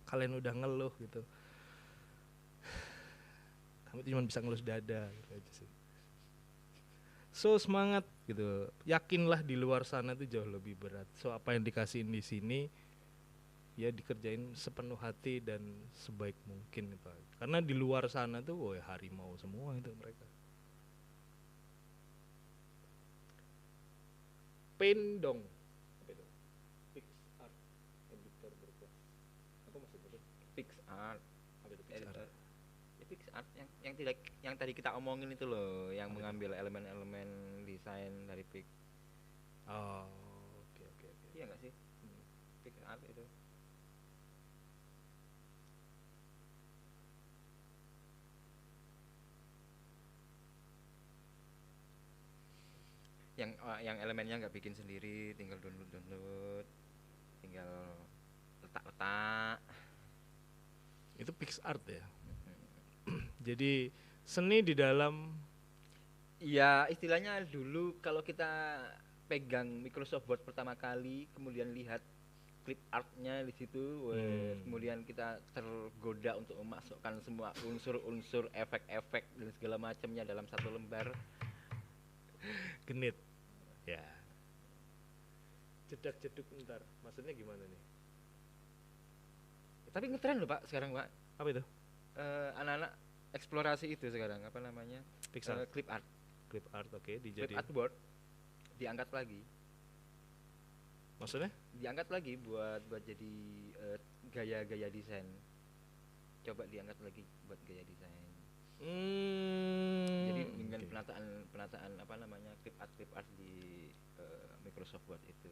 Kalian udah ngeluh gitu. Kamu cuma bisa ngelus dada gitu aja sih. So semangat gitu. Yakinlah di luar sana tuh jauh lebih berat. So apa yang dikasihin di sini ya dikerjain sepenuh hati dan sebaik mungkin gitu. Karena di luar sana tuh harimau semua itu mereka. Pendong. Apa itu? PixArt editor berkelas. Apa maksudnya tuh? PixArt. Apa itu PixArt? PixArt yang tadi kita omongin itu loh, yang mengambil elemen-elemen desain dari Pix. Oh, oke. Iya nggak sih? PixArt itu. Yang elemennya nggak bikin sendiri, tinggal download, tinggal letak. Itu PixArt ya. Jadi seni di dalam, iya, istilahnya dulu kalau kita pegang Microsoft Word pertama kali, kemudian lihat clip artnya di situ, kemudian kita tergoda untuk memasukkan semua unsur-unsur, efek-efek dan segala macamnya dalam satu lembar. genit. Ya. Jedak-jeduk bentar. Maksudnya gimana nih? Tapi ngetren loh Pak sekarang Pak. Apa itu? Anak-anak eksplorasi itu sekarang, apa namanya? PixArt. Clip art. Clip art, oke, Clip dijadiin. art board diangkat lagi. Maksudnya? Diangkat lagi buat jadi gaya-gaya desain. Coba diangkat lagi buat gaya desain. Jadi dengan penataan apa namanya clip art di Microsoft Word itu.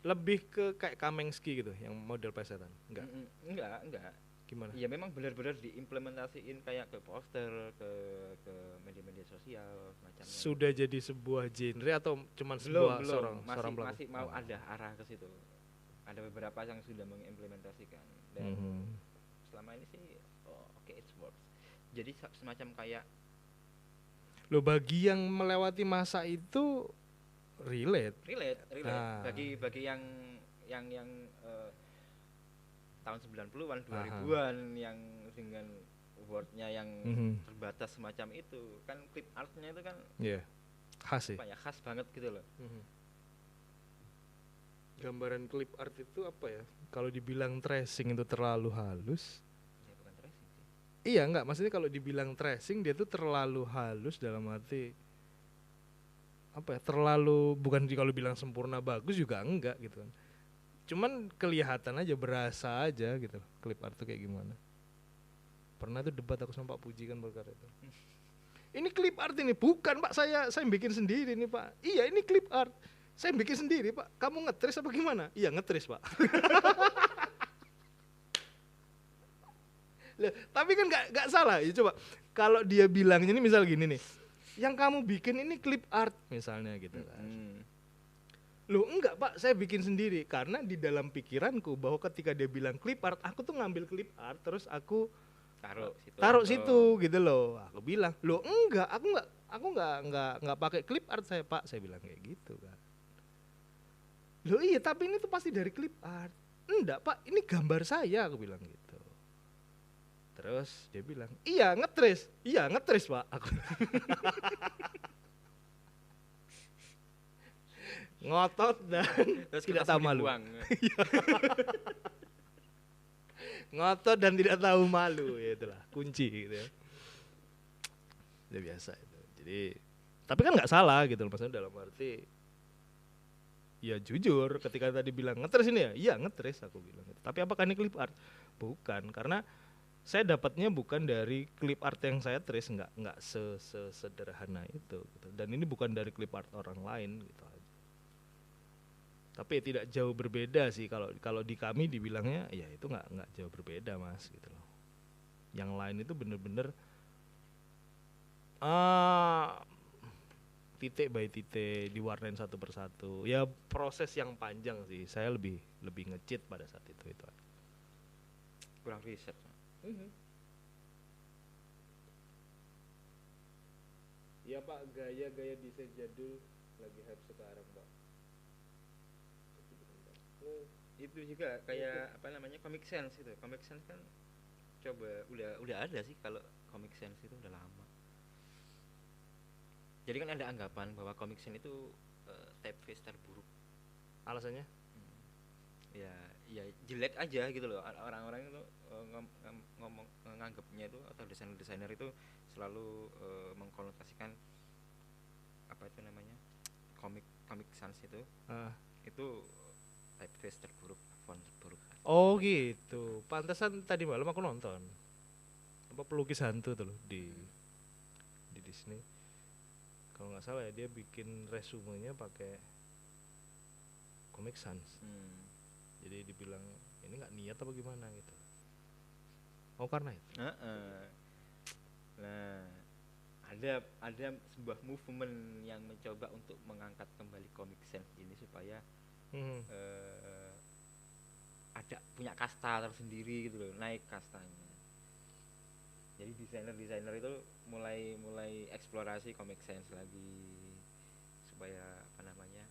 Lebih ke kayak Kamengski gitu, yang model plesetan. Enggak. Enggak. Gimana? Ya memang benar-benar diimplementasiin kayak ke poster, ke media-media sosial semacamnya. Sudah jadi sebuah genre atau cuman belum, sebuah seorang pelaku? masih mau ada arah ke situ. Ada beberapa yang sudah mengimplementasikan dan selama ini sih oke, it works. Jadi semacam kayak Loh, bagi yang melewati masa itu relate. Nah. bagi yang tahun 90-an 2000-an yang dengan wordnya yang terbatas semacam itu kan, clip artnya itu kan khas sih. khas banget gitu loh. Gambaran clip art itu apa ya? Kalau dibilang tracing itu terlalu halus. Ya bukan tracing sih. Iya enggak, maksudnya kalau dibilang tracing dia tuh terlalu halus dalam arti apa ya, terlalu bukan kalau bilang sempurna bagus juga enggak gitu kan. Cuman kelihatan aja, berasa aja gitu clip art tuh kayak gimana. Pernah tuh debat aku sama Pak Puji kan perkara itu. Ini clip art ini, bukan Pak, saya bikin sendiri nih Pak. Iya ini clip art, saya bikin sendiri Pak. Kamu ngetrace apa gimana? Iya ngetrace Pak. Loh, tapi kan nggak salah ya, coba kalau dia bilang ini misal gini nih, yang kamu bikin ini clip art misalnya gitu kan. Loh enggak Pak, saya bikin sendiri karena di dalam pikiranku bahwa ketika dia bilang clip art, aku tuh ngambil clip art terus aku taruh situ gitu loh. Aku bilang, "Loh enggak, aku enggak pakai clip art saya Pak." Saya bilang kayak gitu kan. Loh iya, tapi ini tuh pasti dari clip art. Enggak Pak, ini gambar saya, aku bilang gitu. Terus dia bilang, iya ngetrace Pak. Aku ngotot dan Terus tidak tahu malu. Iya. Ngotot dan tidak tahu malu, ya itulah kunci gitu ya. Udah biasa itu. Jadi, tapi kan nggak salah gitu loh, maksudnya dalam arti ya jujur ketika tadi bilang ngetrace ini ya, iya ngetrace aku bilang gitu. Tapi apakah ini clip art? Bukan, karena saya dapatnya bukan dari clip art yang saya trace, nggak sederhana itu gitu. Dan ini bukan dari clip art orang lain gitu aja. Tapi ya tidak jauh berbeda sih, kalau di kami dibilangnya ya itu nggak jauh berbeda Mas gitu loh. Yang lain itu bener-bener titik by titik diwarnain satu persatu. Ya proses yang panjang sih. Saya lebih nge-cheat pada saat itu aja. Kurang riset. Iya Pak, gaya desain jadul lagi hype sekarang Pak. Itu juga kayak apa namanya, Comic Sans itu. Comic Sans kan coba udah ada sih, kalau Comic Sans itu udah lama. Jadi kan ada anggapan bahwa Comic Sans itu typeface terburuk. Alasannya? Ya jelek aja gitu loh. Orang-orang itu ngomong nganggapnya itu, atau desainer itu selalu mengkonotasikan apa itu namanya, Comic Sans itu typeface terburuk, font terburuk. Oh gitu. Pantesan tadi malam aku nonton apa pelukis hantu tuh loh di Disney. Kalau nggak salah ya dia bikin resumenya pakai Comic Sans. Jadi dibilang ini nggak niat apa gimana gitu. Oh karena itu. Nah, ada sebuah movement yang mencoba untuk mengangkat kembali Comic Sans ini supaya ada punya kasta tersendiri gitu loh, naik kastanya. Jadi desainer itu mulai eksplorasi Comic Sans lagi supaya apa namanya,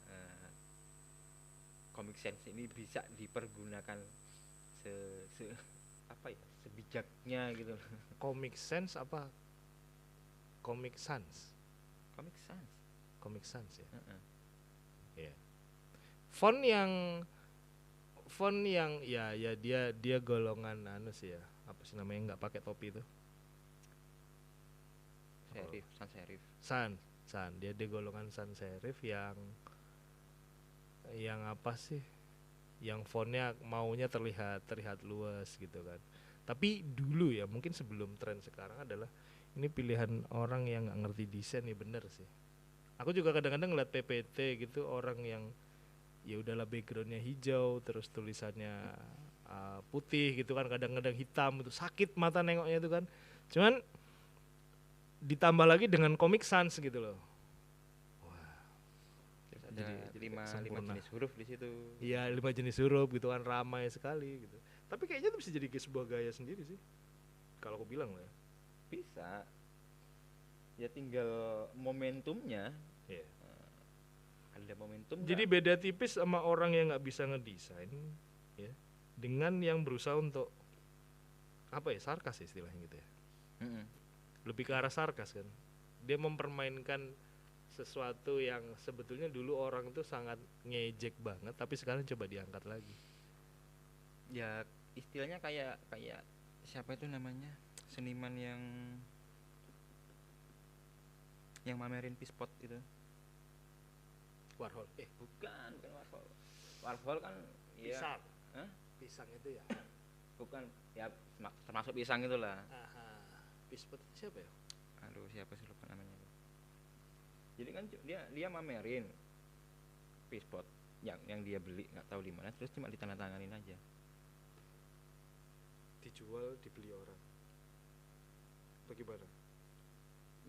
Comic Sans ini bisa dipergunakan sebijaknya gitu. Comic Sans apa? Comic Sans ya. Yeah. Font yang ya dia golongan sih ya, apa sih namanya, nggak pakai topi itu? Sans dia golongan sans serif yang apa sih, yang fontnya maunya terlihat luas gitu kan. Tapi dulu ya, mungkin sebelum tren sekarang adalah ini pilihan orang yang nggak ngerti desain ya, bener sih. Aku juga kadang-kadang ngeliat PPT gitu, orang yang ya udahlah backgroundnya hijau terus tulisannya putih gitu kan, kadang-kadang hitam, itu sakit mata nengoknya itu kan. Cuman ditambah lagi dengan Comic Sans gitu loh. Wah. Ada 5 jenis huruf di situ. Iya, 5 jenis huruf gitu kan, ramai sekali gitu. Tapi kayaknya itu bisa jadi sebuah gaya sendiri sih, kalau aku bilang lah. Bisa. Ya tinggal momentumnya. Yeah. Ada momentum. Jadi beda tipis sama orang yang nggak bisa ngedesain, ya, dengan yang berusaha untuk apa ya, sarkas istilahnya gitu ya. Lebih ke arah sarkas kan. Dia mempermainkan sesuatu yang sebetulnya dulu orang itu sangat ngejek banget, tapi sekarang coba diangkat lagi. Ya istilahnya kayak siapa itu namanya, seniman yang mamerin pispot itu. Warhol. Bukan Warhol. Warhol kan ya. Pisang. Hah? Pisang itu ya. Bukan, ya termasuk pisang itulah. Pispot itu siapa ya? Aduh, siapa sih lupa namanya. Jadi kan dia mamerin pispot yang dia beli, nggak tahu di mana, terus cuma ditandatanganin aja. Dijual, dibeli orang. Bagaimana?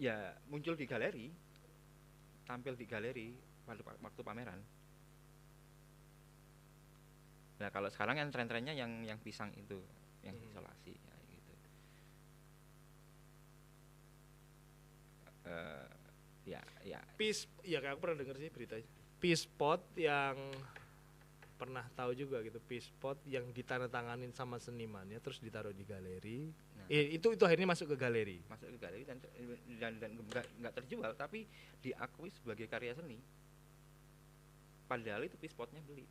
Ya muncul di galeri, tampil di galeri waktu pameran. Nah kalau sekarang kan tren-trennya yang pisang itu, yang isolasi ya, gitu. Ya. Ya kayak aku pernah denger sih beritanya. Pispot yang pernah tahu juga gitu, pispot yang ditandatanganin sama senimannya terus ditaruh di galeri. Nah, itu akhirnya masuk ke galeri. Masuk ke galeri dan nggak terjual, tapi diakui sebagai karya seni. Padahal itu pispotnya beli.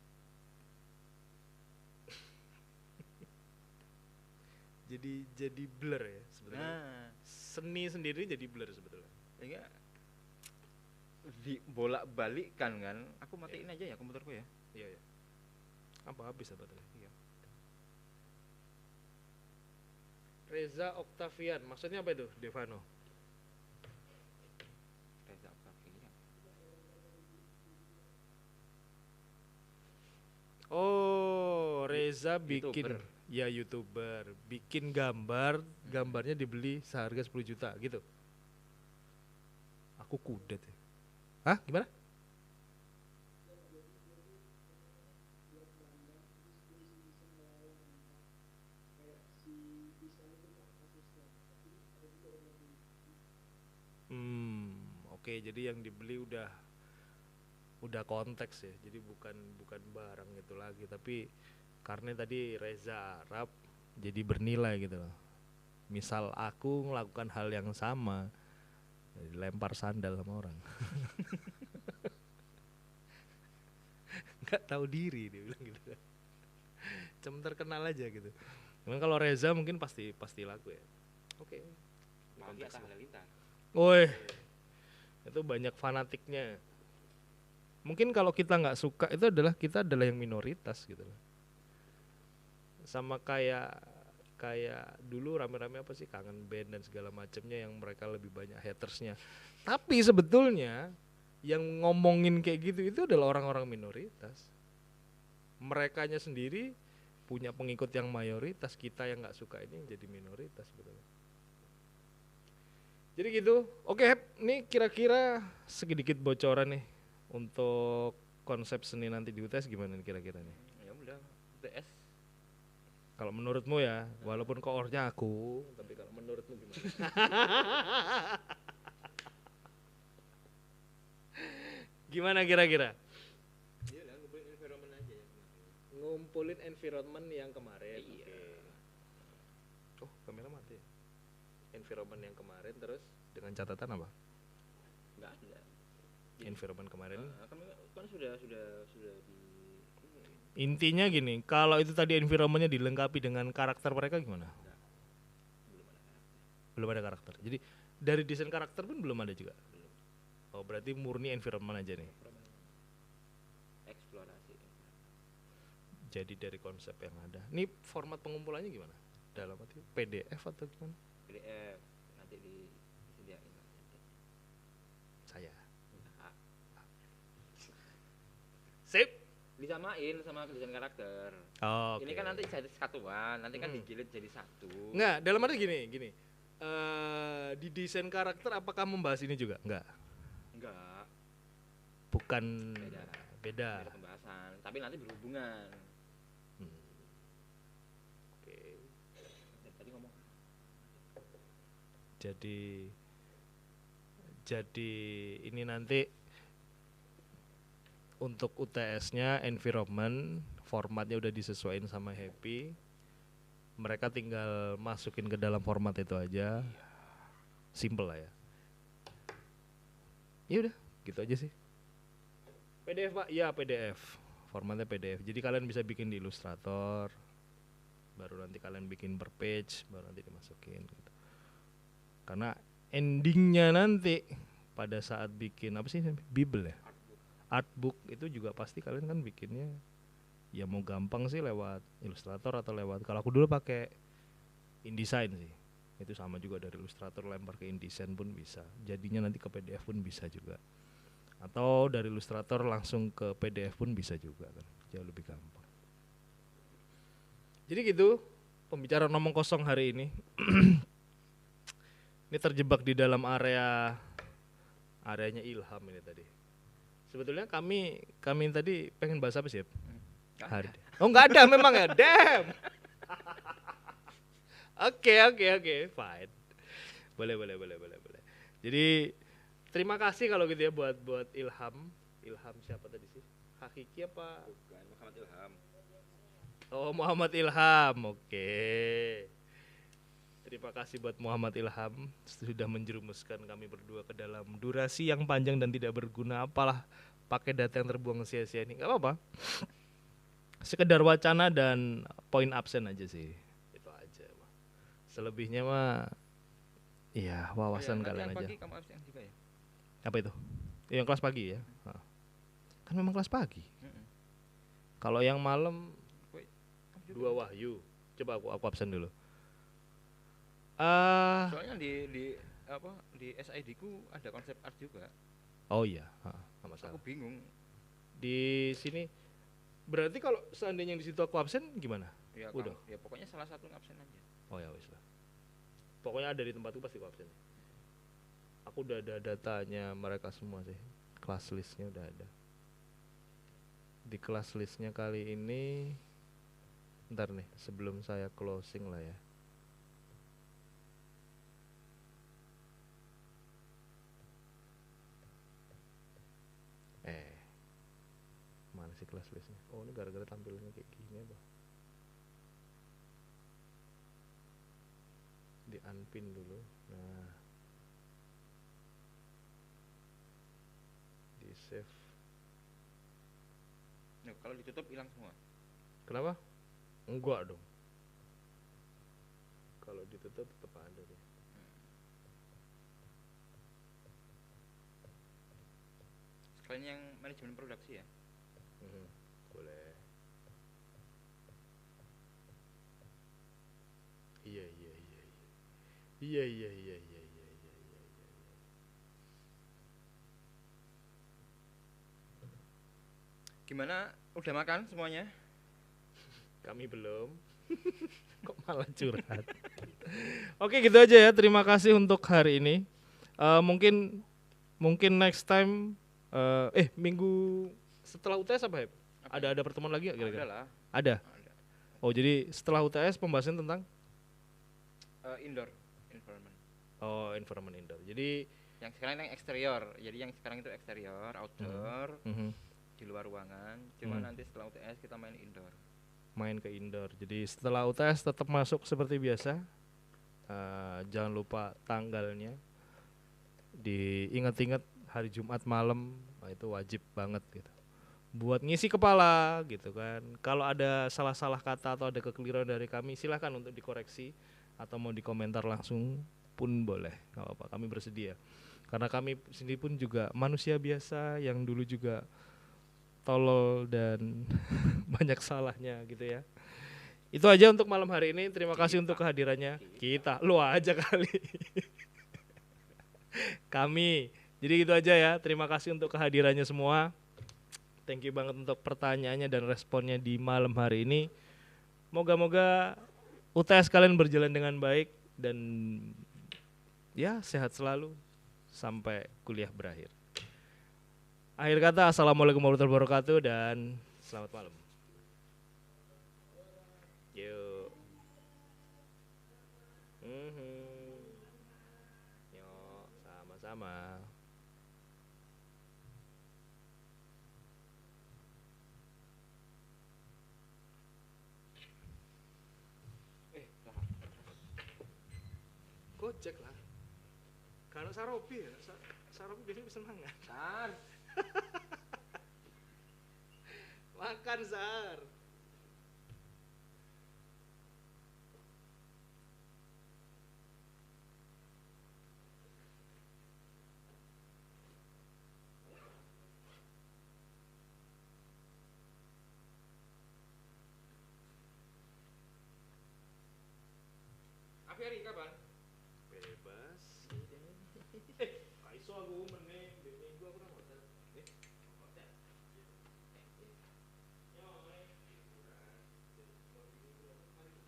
jadi blur ya sebetulnya. Nah, seni sendiri jadi blur sebetulnya. Sehingga dibolak-balikkan kan. Aku matiin aja ya komputerku ya. Iya. Apa habis sebetulnya? Iya. Reza Octavian, maksudnya apa itu, Devano? Reza Octavian. Oh, Reza bikin YouTuber. Ya YouTuber, bikin gambarnya dibeli seharga 10 juta gitu. Aku kudet ya. Hah, gimana? Oke, jadi yang dibeli udah konteks ya. Jadi bukan barang itu lagi, tapi karena tadi Reza Arab jadi bernilai gitu loh. Misal aku melakukan hal yang sama, lempar sandal sama orang. Nggak tahu diri dia bilang gitu. Cuma terkenal aja gitu. Cuman kalau Reza mungkin pasti laku ya. Oke. Konteks Halilintar. Woi, itu banyak fanatiknya. Mungkin kalau kita nggak suka itu kita adalah yang minoritas gitu loh. Sama kayak dulu rame-rame apa sih, Kangen Band dan segala macamnya yang mereka lebih banyak hatersnya. Tapi sebetulnya yang ngomongin kayak gitu itu adalah orang-orang minoritas. Merekanya sendiri punya pengikut yang mayoritas, kita yang nggak suka ini yang jadi minoritas betul. Jadi gitu. Oke, ini kira-kira sedikit bocoran nih untuk konsep seni nanti di UTS gimana nih kira-kira nih? Ya udah, UTS. Kalau menurutmu ya, walaupun koornya aku, tapi kalau menurutmu gimana? Gimana kira-kira? Iya lah, ngumpulin environment aja ya. Ngumpulin environment yang kemarin. Iya. Okay. Oh, kamera mati. Environment yang kemarin terus dengan catatan apa? Enggak ada. Environment kemarin. Kan sudah di intinya gini, kalau itu tadi environmentnya dilengkapi dengan karakter mereka gimana? Enggak. Belum ada karakter. Jadi dari desain karakter pun belum ada juga. Belum. Oh, berarti murni environment aja nih. Eksplorasi. Jadi dari konsep yang ada. Ini format pengumpulannya gimana? Dalam arti PDF atau gimana? PDF nanti disediain nanti. Saya. Nah, Sip. disamain sama desain karakter. Oh, ini kan nanti jadi satuan, nanti kan digilid jadi satu. Enggak, dalam arti gini. Di desain karakter apakah membahas ini juga? Enggak. Bukan. Beda pembahasan, tapi nanti berhubungan. Oke. Tadi ngomong. Jadi ini nanti untuk UTS-nya environment formatnya udah disesuaikan sama Happy. Mereka tinggal masukin ke dalam format itu aja. Simple lah ya. Ya udah, gitu aja sih. PDF Pak? Ya PDF. Formatnya PDF. Jadi kalian bisa bikin di Illustrator. Baru nanti kalian bikin per page, baru nanti dimasukin gitu. Karena endingnya nanti pada saat bikin apa sih Bible ya, artbook itu juga pasti kalian kan bikinnya ya mau gampang sih lewat Illustrator atau lewat, kalau aku dulu pakai InDesign sih, itu sama juga dari Illustrator lempar ke InDesign pun bisa, jadinya nanti ke PDF pun bisa juga, atau dari Illustrator langsung ke PDF pun bisa juga kan, jauh lebih gampang. Jadi gitu pembicaraan ngomong kosong hari ini. Ini terjebak di dalam areanya Ilham ini tadi. Sebetulnya kami tadi pengen bahas apa sih? Hari. Oh nggak ada memang ya, damn. Oke, fine. Boleh. Jadi terima kasih kalau gitu ya buat Ilham. Ilham siapa tadi sih? Hakiki apa? Bukan, Muhammad Ilham. Oh Muhammad Ilham, oke. Terima kasih buat Muhammad Ilham sudah menjerumuskan kami berdua ke dalam durasi yang panjang dan tidak berguna. Apalah pakai data yang terbuang sia-sia ini, nggak apa-apa. Sekedar wacana dan poin absen aja sih, itu aja. Selebihnya mah, iya wawasan kalian aja. Pagi kamu absen juga ya? Apa itu? Yang kelas pagi ya? Kan memang kelas pagi. Kalau yang malam 2 Wahyu. Coba aku absen dulu. Soalnya di SID ku ada konsep art juga. Oh iya, nggak masalah. Aku bingung. Di sini berarti kalau seandainya di situ aku absen gimana? Ya, udah. Ya pokoknya salah satu absen aja. Oh ya wis lah. Pokoknya ada di tempatku pasti aku absen. Aku udah ada datanya mereka semua sih. Kelas listnya udah ada. Di kelas listnya kali ini, ntar nih sebelum saya closing lah ya. Mana sih kelas listnya? Oh ini gara-gara tampilnya kayak gini apa? Di unpin dulu. Nah, di save. Nah, kalau ditutup hilang semua. Kenapa? Enggak dong. Kalau ditutup tetap ada deh. Sekalian yang manajemen produksi ya. Boleh. Iya. Gimana? Udah makan semuanya? Kami belum. Kok malah curhat. Oke gitu aja ya. Terima kasih untuk hari ini. Mungkin next time. Minggu setelah UTS apa ya? Ada pertemuan lagi nggak kira-kira? Ada. Oh jadi setelah UTS pembahasan tentang indoor environment. Oh environment indoor. Jadi yang sekarang yang eksterior. Jadi yang sekarang itu eksterior, outdoor, di luar ruangan. Cuma nanti setelah UTS kita main indoor. Main ke indoor. Jadi setelah UTS tetap masuk seperti biasa. Jangan lupa tanggalnya. Diingat-ingat hari Jumat malam, itu wajib banget gitu. Buat ngisi kepala gitu kan. Kalau ada salah-salah kata atau ada kekeliruan dari kami, silahkan untuk dikoreksi atau mau dikomentar langsung pun boleh, nggak apa-apa. Kami bersedia. Karena kami sendiri pun juga manusia biasa yang dulu juga tolol dan banyak salahnya gitu ya. Itu aja untuk malam hari ini. Terima kasih untuk kehadirannya. Kita, lu aja kali. Kami. Jadi gitu aja ya. Terima kasih untuk kehadirannya semua. Thank you banget untuk pertanyaannya dan responnya di malam hari ini. Moga-moga UTS kalian berjalan dengan baik dan ya sehat selalu sampai kuliah berakhir. Akhir kata, assalamualaikum warahmatullahi wabarakatuh dan selamat malam. Yuk. Yuk, sama-sama. Gojek lah. Karena Sarobi ya, Sarobi biasanya pesen mangan. Sar. Makan Sar. Ferry kapan? Bebas. Kaiso aku meneh